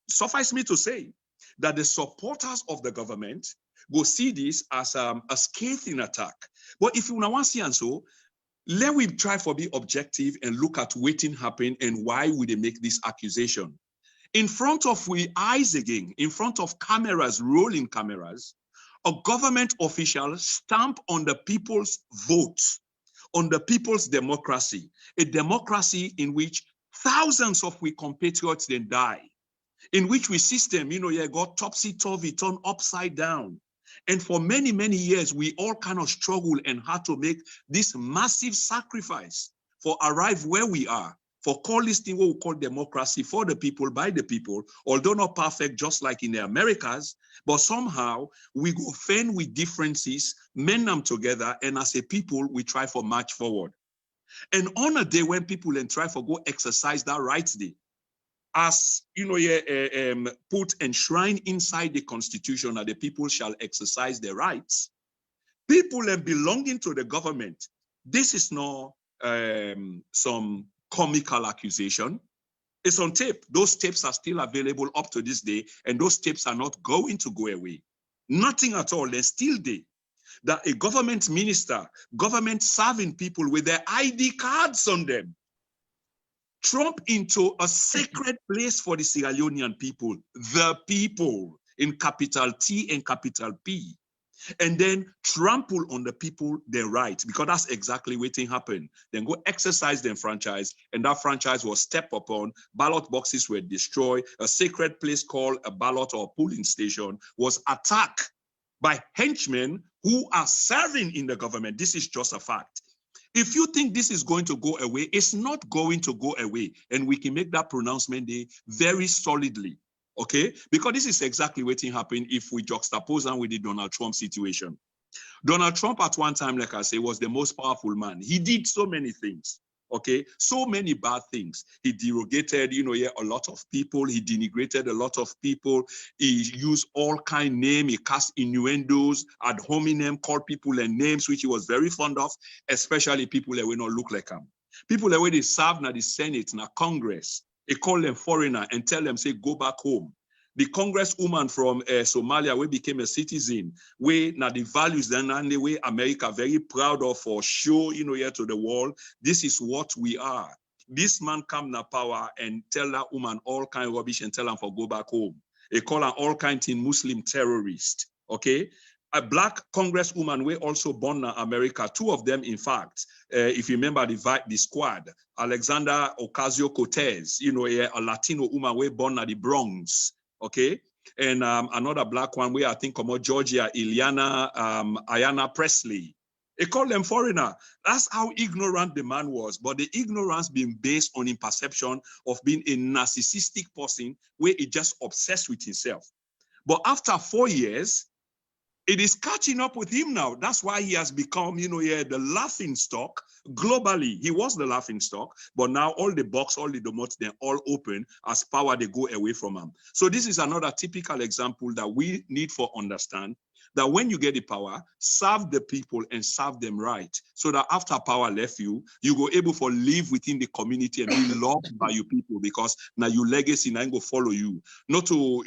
S2: suffice me to say that the supporters of the government go see this as a scathing attack. But if you want to see and so, let we try for be objective and look at what happen and why would they make this accusation. In front of we eyes again, in front of cameras, rolling cameras, a government official stamp on the people's vote, on the people's democracy, a democracy in which thousands of we compatriots then die, in which we system, got topsy-turvy, turned upside down. And for many, many years, we all kind of struggle and had to make this massive sacrifice for arrive where we are, for call this thing what we call democracy for the people, by the people, although not perfect, just like in the Americas, but somehow we go fend with differences, mend them together, and as a people, we try for march forward. And on a day when people then try for go exercise that rights day, as put enshrined inside the constitution that the people shall exercise their rights, people and belonging to the government, this is not some comical accusation. It's on tape. Those tapes are still available up to this day, and those tapes are not going to go away. Nothing at all. They're still there. That a government minister, government serving people with their ID cards on them, trump into a sacred place for the Sierra Leonean people, the people, in capital T and capital P, and then trample on the people their rights, because that's exactly what happened. Then go exercise their franchise, and that franchise was stepped upon, ballot boxes were destroyed, a sacred place called a ballot or polling station was attacked by henchmen who are serving in the government. This is just a fact. If you think this is going to go away, it's not going to go away. And we can make that pronouncement there very solidly, okay? Because this is exactly what happened if we juxtapose them with the Donald Trump situation. Donald Trump at one time, like I say, was the most powerful man. He did so many things, okay? So many bad things. He derogated, a lot of people. He denigrated a lot of people. He used all kind names. He cast innuendos, ad hominem, called people and names, which he was very fond of, especially people that will not look like him. People that when they serve in the Senate, in the Congress, he call them foreigner and tell them, say, go back home. The congresswoman from Somalia, we became a citizen, we now the values then and the way America very proud of for show, here to the world, this is what we are. This man come na power and tell that woman all kind of rubbish and tell them for go back home. They call her all kind of Muslim terrorist, okay? A black congresswoman, we also born in America, two of them, in fact, if you remember the squad, Alexandra Ocasio-Cortez, a Latino woman, we born in the Bronx, okay, and another black one where I think about Georgia, Ayanna Presley. They call them foreigner. That's how ignorant the man was. But the ignorance being based on his perception of being a narcissistic person where he just obsessed with himself. But after 4 years, it is catching up with him now. That's why he has become, the laughing stock globally. He was the laughing stock, but now all the box, all the domots, they're all open as power, they go away from him. So this is another typical example that we need for understand that when you get the power, serve the people and serve them right. So that after power left you, you go able to live within the community and be loved by your people, because now your legacy now go follow you. Not to,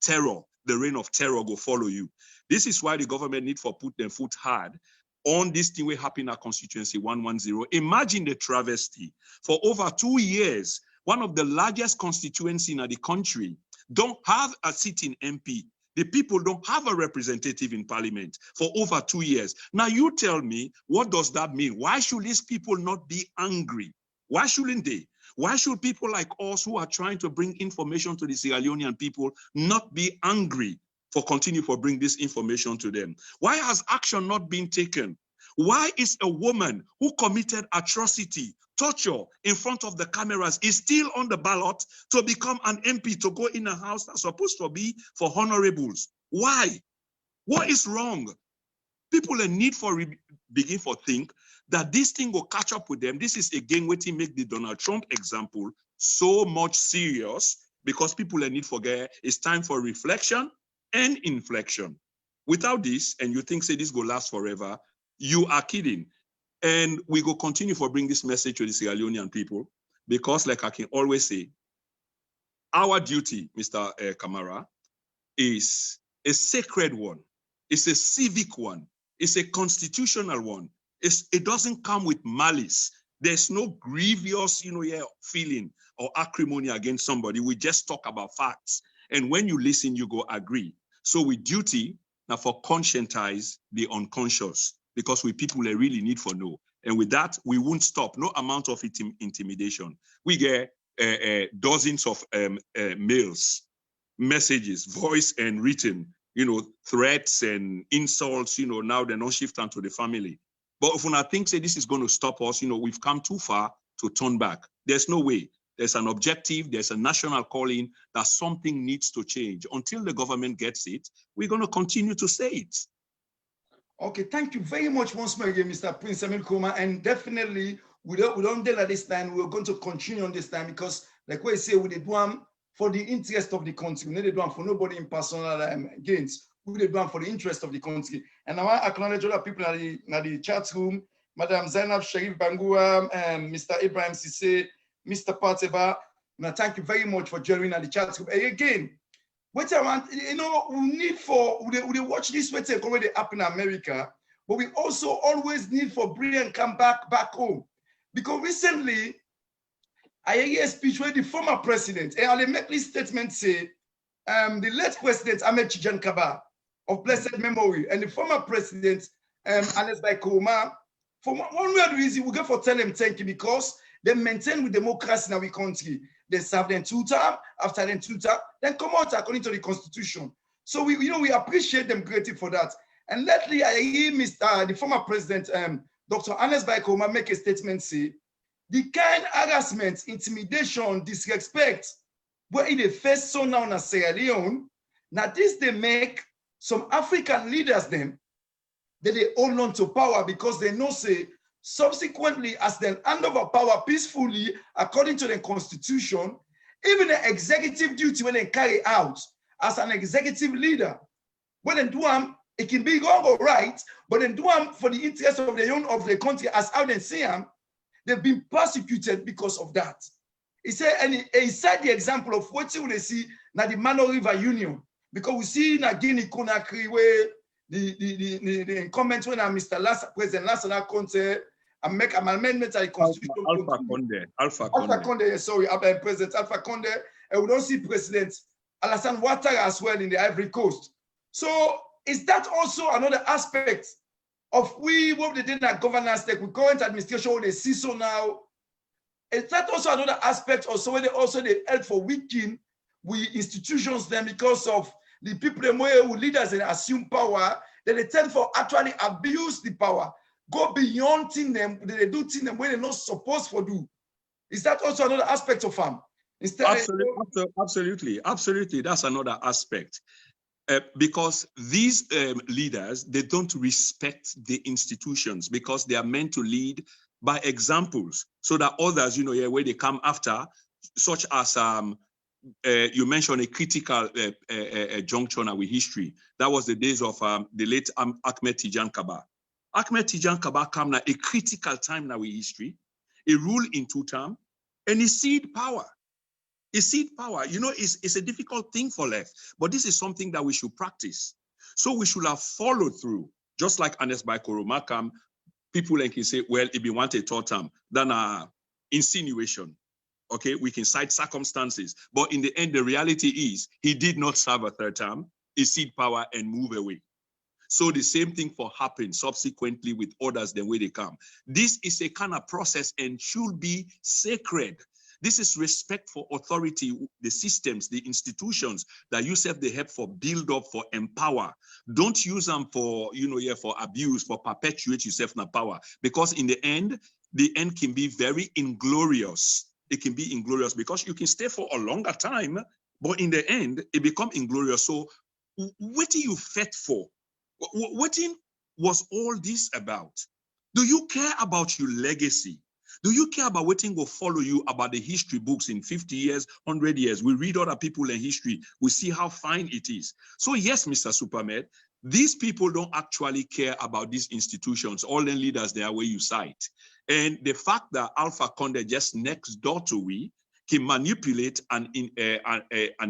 S2: terror. The reign of terror go follow you. This is why the government need for put their foot hard on this thing will happen at constituency 110. Imagine the travesty. For over 2 years, one of the largest constituencies in the country don't have a sitting MP. The people don't have a representative in parliament for over 2 years. Now you tell me, what does that mean? Why should these people not be angry? Why shouldn't they? Why should people like us who are trying to bring information to the Sierra Leonean people not be angry? for continue for bring this information to them? Why has action not been taken? Why is a woman who committed atrocity, torture in front of the cameras is still on the ballot to become an MP, to go in a house that's supposed to be for honorables? Why? What is wrong? People in need for begin for think that this thing will catch up with them. This is again what he make the Donald Trump example so much serious, because people in need forget it's time for reflection and inflection. Without this, and you think say this go last forever, you are kidding. And we go continue for bring this message to the Sierra Leonean people, because like I can always say, our duty, Mr. Kamara, is a sacred one. It's a civic one. It's a constitutional one. It doesn't come with malice. There's no grievous, feeling or acrimony against somebody. We just talk about facts. And when you listen, you go agree. So with duty, now for conscientize the unconscious, because we people they really need for know. And with that, we won't stop. No amount of intimidation. We get dozens of mails, messages, voice and written, threats and insults, now they're not shifting to the family. But if I think say this is going to stop us, we've come too far to turn back. There's no way. There's an objective, there's a national calling that something needs to change. Until the government gets it, we're going to continue to say it.
S1: Okay, thank you very much once more again, Mr. Prince Emile Koroma. And definitely, we don't deal at this time. We're going to continue on this time because, like we say, we did one for the interest of the country. We did one for nobody in personal gains. We did one for the interest of the country. And I want to acknowledge other people in the chat room, Madam Zainab Sharif Bangua, Mr. Ibrahim Sisse, Mr. Pateba. Now, thank you very much for joining at the chat room. And again, what I want, we need for, we watch this what already happen in America, but we also always need for bring come back home. Because recently, I hear a speech where the former president, and I'll make this statement say, the late president Ahmed Tijan Kaba of blessed memory, and the former president Ernest Bai Koroma, for one weird reason, we go for tell them thank you because they maintain with democracy in our country. They serve them 2 terms, after them 2 terms, then come out according to the constitution. So we appreciate them greatly for that. And lately, I hear the former president, Dr. Ernest Bai Koroma, make a statement say, the kind harassment, intimidation, disrespect, where in the face so now in Sierra Leone, now this they make some African leaders them, that they hold on to power because they know say, subsequently, as they hand over power peacefully, according to the constitution, even the executive duty when they carry out as an executive leader, when they do them, it can be wrong or right, but then do them for the interest of the country as how they see them, they've been persecuted because of that. He said, and he said the example of what you will see now the Mano River Union, because we see in Guinea Conakry where the incumbent when Mr. President Lassana Conte and make an amendment to the constitution.
S2: Alpha
S1: Conde, sorry, President Alpha Conde, and we don't see President Alassane Ouattara as well in the Ivory Coast. So is that also another aspect of what they did in governance, like with current administration, they see so now? Is that also another aspect also where they help for weakening we institutions then because of the people who leaders and assume power, then they tend for actually abuse the power, go beyond them, they do things them where they're not supposed to do. Is that also another aspect of them?
S2: Absolutely. That's another aspect. Because these leaders, they don't respect the institutions because they are meant to lead by examples so that others, where they come after, such as you mentioned a critical juncture with history. That was the days of the late Ahmed Tijan Kaba. Ahmed Tijan Kaba came now a critical time now with history. He ruled in 2 terms and he ceded power. It's a difficult thing for left, but this is something that we should practice. So we should have followed through, just like Ernest Bai Koroma come. People like he say, well, if you want a 3rd term, then insinuation. Okay, we can cite circumstances, but in the end, the reality is he did not serve a 3rd term, he ceded power and move away. So the same thing for happen subsequently with others the way they come. This is a kind of process and should be sacred. This is respect for authority, the systems, the institutions that you self they help for build up, for empower. Don't use them for, for abuse, for perpetuate yourself in power. Because in the end can be very inglorious. It can be inglorious because you can stay for a longer time, but in the end, it become inglorious. So what do you fight for? What was all this about? Do you care about your legacy? Do you care about what will follow you about the history books in 50 years, 100 years? We read other people in history. We see how fine it is. So yes, Mr. Supermed, these people don't actually care about these institutions, all the leaders there where you cite. And the fact that Alpha Conde just next door to we can manipulate an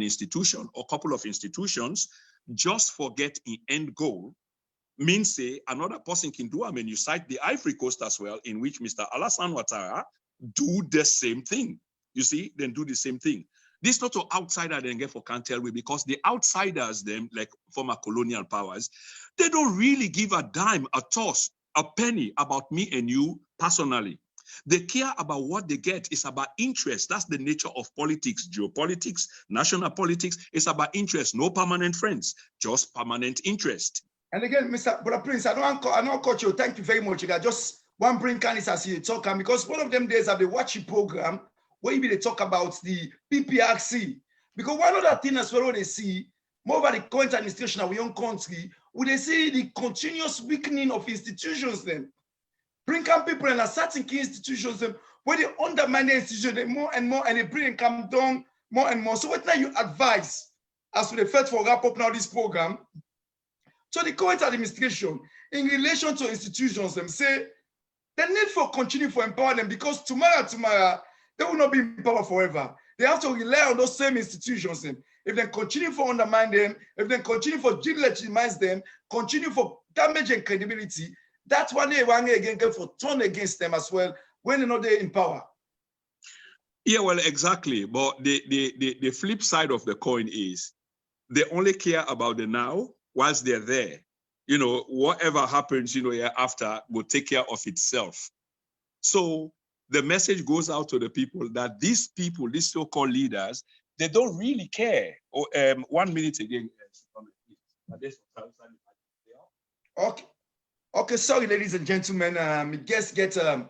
S2: institution or couple of institutions, just forget an end goal, means say another person can do. I mean, you cite the Ivory Coast as well, in which Mr. Alassane Ouattara do the same thing. You see, then do the same thing. This not to outsider then get for can't tell we, because the outsiders, them like former colonial powers, they don't really give a dime, a toss, a penny about me and you personally. They care about what they get. It's about interest. That's the nature of politics, geopolitics, national politics. It's about interest. No permanent friends, just permanent interest.
S1: And again, Mr. Brother Prince, I don't cut you. Thank you very much. Just one bring Canis as you talk, because one of them days I've been watching program where they talk about the PPRC. Because one other thing as well they see, more about the current administration of our young country, where they see the continuous weakening of institutions then. Bring come people and certain key institutions them where they undermine the institution more and more, and they bring come down more and more. So what now you advise as we first for wrap up now this program? So the current administration in relation to institutions them say the need for continue for empower them, because tomorrow they will not be in power forever. They have to rely on those same institutions them. If they continue for undermine them, if they continue for delegitimize them, continue for damaging credibility, that's one day again get for turn against them as well when they're not there in power.
S2: Yeah, well, exactly. But the flip side of the coin is they only care about the now whilst they're there. Whatever happens, after will take care of itself. So the message goes out to the people that these people, these so-called leaders, they don't really care. 1 minute again.
S1: Okay, sorry, ladies and gentlemen. Guest get a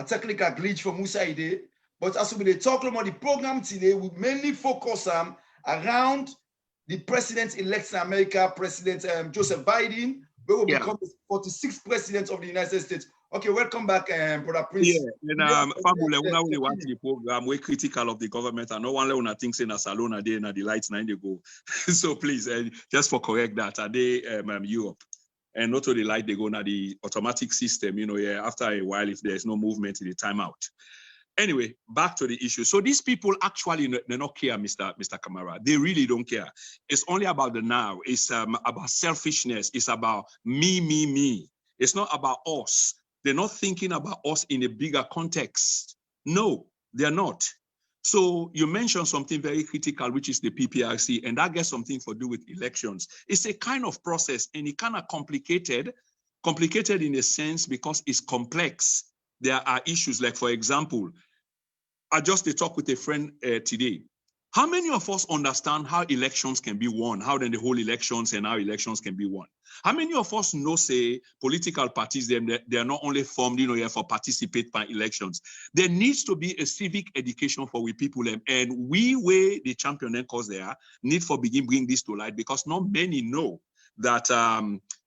S1: technical glitch from Musa Ide. But as we talk about the program today, we mainly focus around the president-elect in America, President Joseph Biden, who will become the 46th president of the United States. Okay, welcome back, Brother Prince.
S2: Yeah, and Fabule, when I only watch the program, we're critical of the government, and no one let one things in a salon a day and the lights 9 they go. So please, just for correct that, are they Europe? And not only light they go now the automatic system, after a while, if there's no movement, in the timeout. Anyway, back to the issue. So these people actually they don't care, Mr. Kamara. They really don't care. It's only about the now. It's about selfishness. It's about me. It's not about us. They're not thinking about us in a bigger context. No, they're not. So you mentioned something very critical, which is the PPRC, and that gets something to do with elections. It's a kind of process, and it's kind of complicated in a sense because it's complex. There are issues like, for example, I just talked with a friend today. How many of us understand how elections can be won? How then the whole elections and how elections can be won? How many of us know, say, political parties, they are not only formed, for participate by elections. There needs to be a civic education for we people, and we where the champion and cause they are, need for begin bring this to light, because not many know that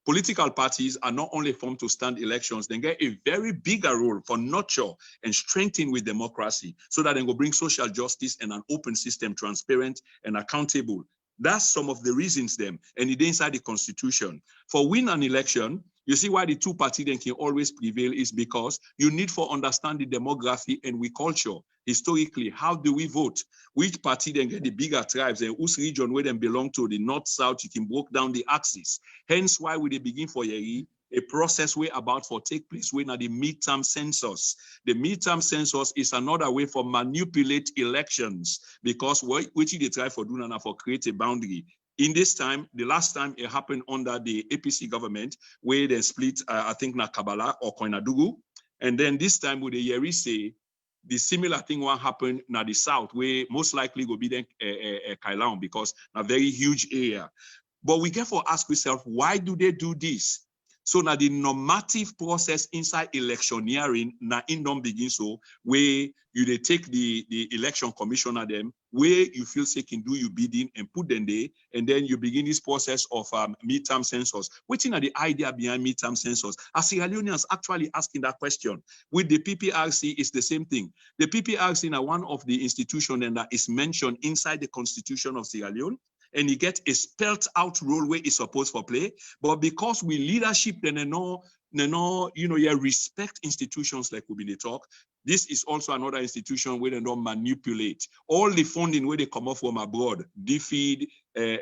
S2: political parties are not only formed to stand elections, they get a very bigger role for nurture and strengthen with democracy, so that they will bring social justice and an open system, transparent and accountable. That's some of the reasons them, and it's inside the constitution. For win an election, you see why the two parties then can always prevail is because you need for understand the demography and we culture. Historically, how do we vote? Which party then get the bigger tribes and whose region where them belong to, the north, south, you can break down the axis. Hence why we begin for a process where about for take place when at the midterm census. The midterm census is another way for manipulate elections, because which they try for doing and for create a boundary. In this time, the last time it happened under the APC government, where they split, I think, na Kabbalah or Koinadugu. And then this time with the Yeri say, the similar thing will happen in the south, where most likely will be then Kailaon, because a very huge area. But we get for ask ourselves, why do they do this? So now the normative process inside electioneering now in don't begin so where you they take the election commissioner them where you feel say can do you bidding and put them there, and then you begin this process of midterm census. Waiting at the idea behind midterm census. As Sierra Leoneans actually asking that question with the PPRC is the same thing. The PPRC now one of the institutions that is mentioned inside the constitution of Sierra Leone. And you get a spelt out role where it's supposed for play, but because we leadership then respect institutions like we been talk. This is also another institution where they don't manipulate all the funding where they come off from abroad, DFID,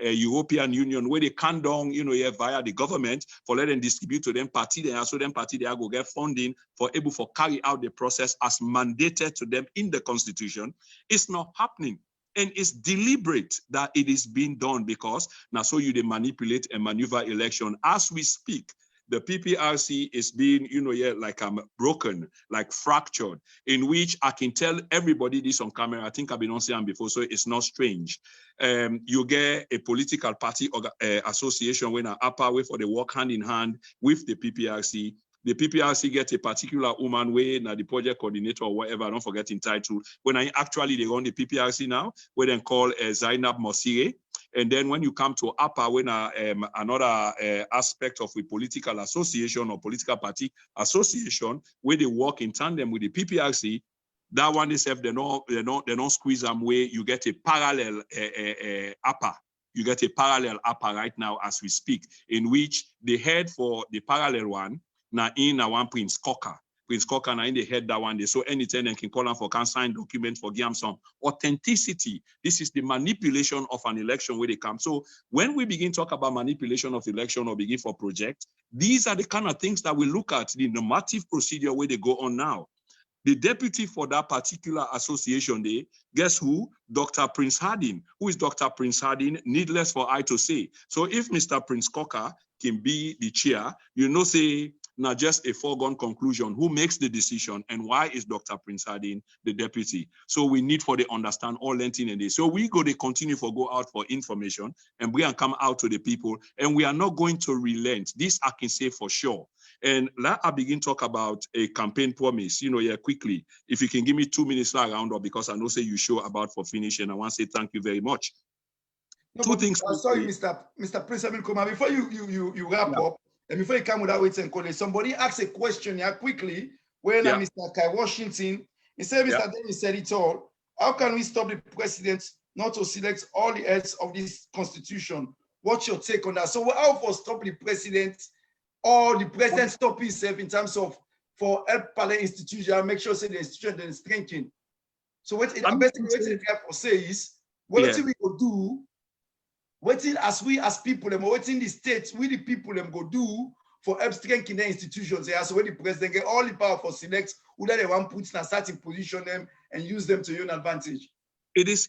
S2: European Union, where they can down via the government for letting distribute to them party there, so them party they go get funding for able for carry out the process as mandated to them in the constitution. It's not happening. And it's deliberate that it is being done because now so you they manipulate and maneuver election. As we speak, the PPRC is being, like broken, like fractured, in which I can tell everybody this on camera. I think I've been on saying before, so it's not strange. You get a political party or association when an upper way for the work hand in hand with the PPRC. The PPRC gets a particular woman way, now the project coordinator or whatever, I don't forget in title. When I actually they run the PPRC now, we then call Zainab Mosire. And then when you come to APA, when another aspect of a political association or political party association, where they work in tandem with the PPRC, that one is if they don't squeeze them way, you get a parallel APA. You get a parallel APA right now as we speak, in which the head for the parallel one, now in one Prince Cocker. Prince Cocker now in the head that one day. So anytime they can call him for can sign document for give some authenticity. This is the manipulation of an election where they come. So when we begin to talk about manipulation of election or begin for project, these are the kind of things that we look at, the normative procedure where they go on now. The deputy for that particular association day, guess who? Dr. Prince Harding. Who is Dr. Prince Harding? Needless for I to say. So if Mr. Prince Cocker can be the chair, say, not just a foregone conclusion, who makes the decision and why is Dr. Prince Harding the deputy? So we need for the understand all lentin in this. So we go to continue for go out for information and we can come out to the people and we are not going to relent. This I can say for sure. And let I begin talk about a campaign promise, quickly. If you can give me 2 minutes round up because I know say you show about for finish and I want to say thank you very much.
S1: No, two things. Sorry, Mr. Prince Abin, before you wrap up, and before you come with that wait and call it, somebody asked a question here quickly. When Mr. Kai Washington, he said, Mr. Dennis said it all. How can we stop the president not to select all the heads of this constitution? What's your take on that? So how for stop the president or the president stop himself in terms of for help Parliament institution, make sure say the institution is strengthened. So what basically what the guy for say is what we go do. Waiting as we as people, and waiting the states, we the people them go do for help strengthening the institutions. So when the president get all the power for select who that they want put in a starting position them and use them to your advantage.
S2: It is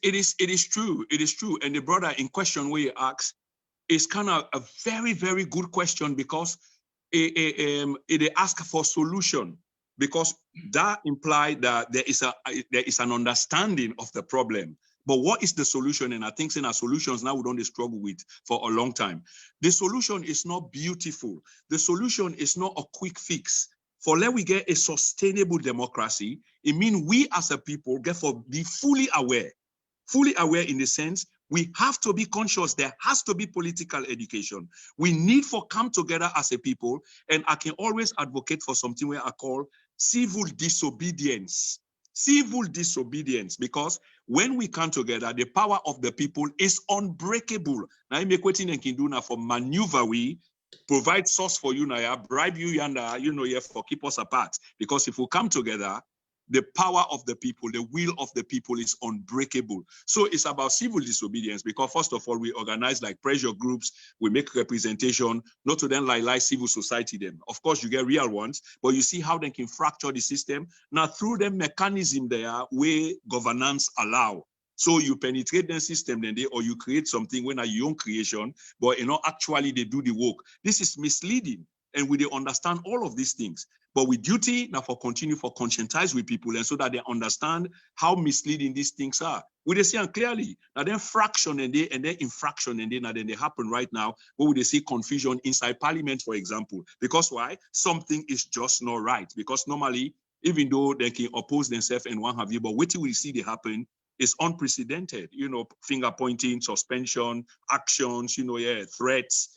S2: true. It is true. And the brother in question where you ask is kind of a very, very good question because it asks for solution because that implies that there is an understanding of the problem. But what is the solution? And I think in our solutions now we don't struggle with for a long time. The solution is not beautiful. The solution is not a quick fix. For let we get a sustainable democracy, it means we as a people get for be fully aware in the sense we have to be conscious. There has to be political education. We need for come together as a people. And I can always advocate for something where I call civil disobedience. Civil disobedience, because when we come together, the power of the people is unbreakable. Now, you make what you can do now for maneuver, we provide source for you now, bribe you and for keep us apart. Because if we come together, the power of the people, the will of the people is unbreakable. So it's about civil disobedience because first of all, we organize like pressure groups, we make representation, not to then like civil society them. Of course, you get real ones, but you see how they can fracture the system. Now through the mechanism there where governance allow. So you penetrate the system then or you create something when a young creation, but actually they do the work. This is misleading and we don't understand all of these things. But with duty, now for continue for conscientize with people and so that they understand how misleading these things are. We they see and clearly now then fraction and then infraction and then they happen right now where they see confusion inside parliament, for example. Because why? Something is just not right. Because normally, even though they can oppose themselves and what have you, but what we see they happen is unprecedented, finger pointing, suspension, actions, threats,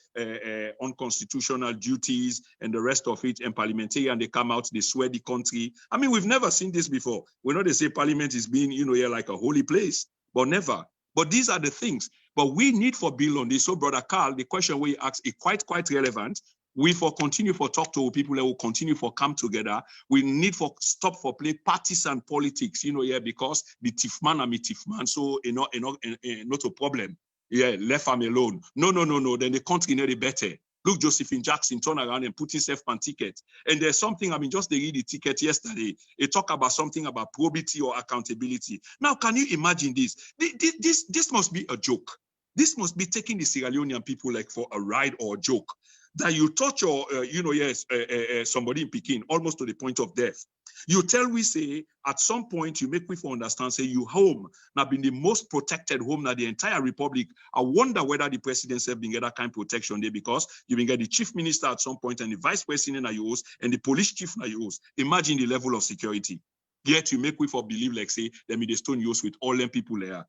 S2: unconstitutional duties, and the rest of it, and parliamentarian, they come out, they swear the country. I mean, we've never seen this before. We know they say parliament is being, like a holy place, but never. But these are the things. But we need for bill on this. So, Brother Carl, the question we asked is quite relevant. We for continue for talk to people that will continue for come together. We need for stop for play partisan politics, because the thief man and me thief man, so not a problem. Yeah, left them alone. No. Then the country need it better. Look, Josephine Jackson turn around and put himself on ticket. And there's something, just they read the ticket yesterday. It talk about something about probity or accountability. Now, can you imagine this? This must be a joke. This must be taking the Sierra Leonean people like for a ride or a joke. That you torture, somebody in Peking almost to the point of death. You tell we say at some point you make we for understand say you home now been the most protected home in the entire republic. I wonder whether the president have been get that kind of protection there because you been get the chief minister at some point and the vice president at yours and the police chief at yours. Imagine the level of security. Yet you make we for believe like say let me the stone yours with all them people there.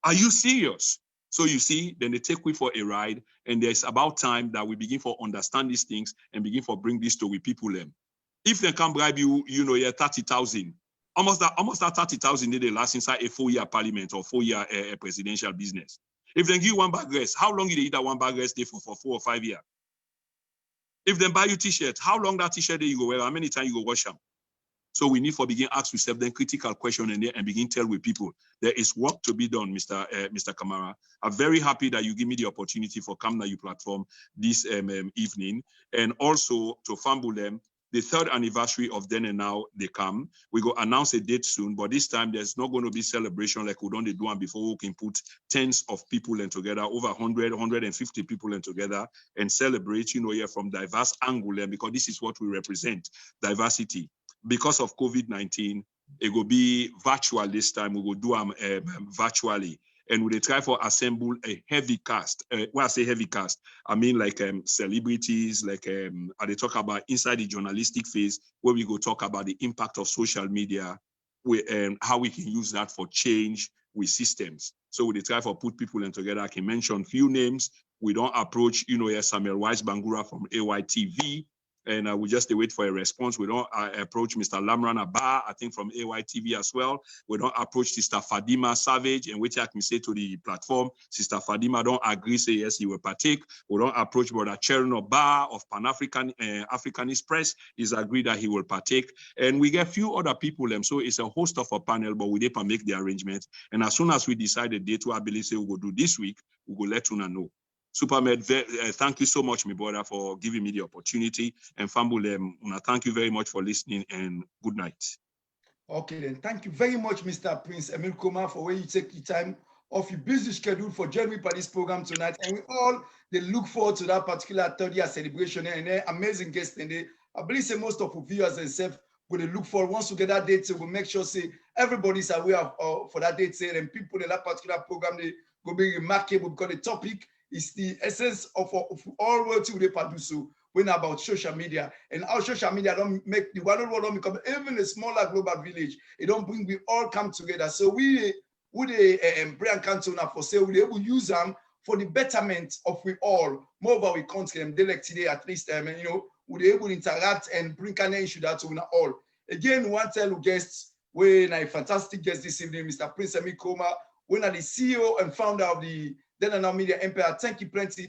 S2: Are you serious? So you see, then they take we for a ride, and there's about time that we begin for understand these things and begin for bring this to we people them. If they can bribe you, 30,000, almost that 30,000 they last inside a 4-year parliament or 4-year presidential business. If they give you one bag rest, how long did they eat that one bag rest day for 4 or 5 years? If they buy you t-shirt, how long that t-shirt day you go wear? How many times you go wash them? So we need for begin ask yourself then critical question and begin tell with people there is work to be done, Mr. Kamara. I'm very happy that you give me the opportunity for come to your platform this evening, and also to fumble them. The 3rd anniversary of Then and Now they come. We go announce a date soon, but this time there's not going to be celebration like we don't do one before. We can put tens of people in together, over 100, 150 people in together, and celebrate, from diverse angle, because this is what we represent, diversity. Because of COVID-19, it will be virtual this time. We will do them virtually. And we try for assemble a heavy cast. When I say heavy cast, I mean like celebrities, like they talk about inside the journalistic phase, where we go talk about the impact of social media, how we can use that for change with systems. So we try for put people in together. I can mention few names. We don't approach, Samuel Wise Bangura from AYTV. And we just wait for a response. We don't approach Mr. Lamran Abba, I think from AYTV as well. We don't approach Sister Fadima Savage, and which I can say to the platform, Sister Fadima don't agree, say yes, he will partake. We don't approach Brother Cheron Abba of Pan-African Africanist Press. He's agreed that he will partake. And we get few other people, so it's a host of a panel, but we didn't make the arrangements. And as soon as we decide the date, I believe say we will do this week, we will let you know. Supermed, thank you so much, my brother, for giving me the opportunity. And Fambule, thank you very much for listening, and good night.
S1: Okay, then. Thank you very much, Mr. Prince Emile Comer, for where you take your time off your busy schedule for joining me for this program tonight. And we all they look forward to that particular 30-year celebration and an amazing guest. And I believe say most of the viewers themselves will look forward. Once we get that date, so we'll make sure say everybody's aware of for that date. Say, and people in that particular program they will be remarkable because the topic is the essence of all what they produce. So when about social media and how social media don't make the one world don't become even a smaller global village. It don't bring we all come together. So we Brian Cantona for say we able use them for the betterment of we all. More about we country and like today at least we able to interact and bring an issue that to all. Again, one tell guests when a fantastic guest this evening, Mr. Prince Emile Comer, when are the CEO and founder of the Then and Now Media Empire. Thank you plenty.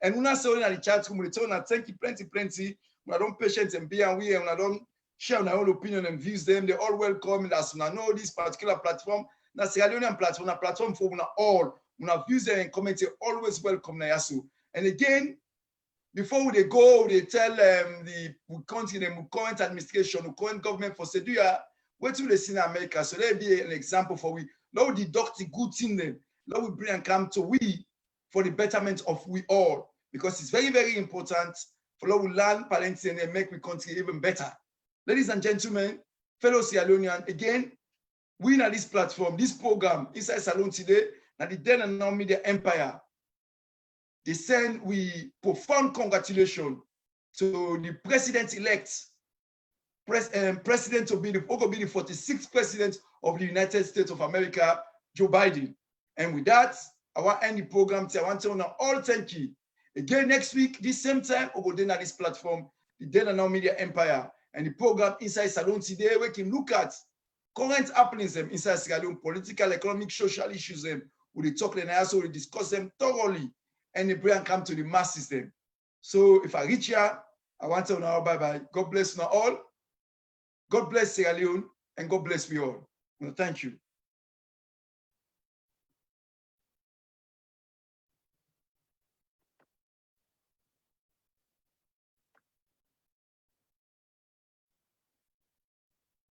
S1: And when I say in the chat room, thank you plenty. When I don't patient and be and we and I don't share my own opinion and views them, they all welcome. And as I know this particular platform, na Sierra Leonean platform, a platform for all. When I views them and comment, always welcome na yasu. And again, before they go, they tell the current administration, the current government for Seduya, what do they see in America? So let be an example for we. Now we deduct the good thing then. Now we bring and come to we for the betterment of we all. Because it's very, very important follow we learn Palestine and make we country even better. Ladies and gentlemen, fellow Sierra Leonean, again, we at this platform, this program, Inside Salone today, now the then and now media empire. They send we profound congratulations to the president-elect, president to be the 46th president of the United States of America, Joe Biden. And with that, I want to end the program. I want to all thank you. Again, next week, this same time, we will then at this platform, the then and now media empire, and the program Inside Salone today, we can look at current happenings inside Sierra Leone, political, economic, social issues. We talk and also we discuss them thoroughly, and the brand come to the masses. So if I reach here, I want to know bye-bye. God bless you all. God bless Sierra Leone, and God bless you all. Thank you.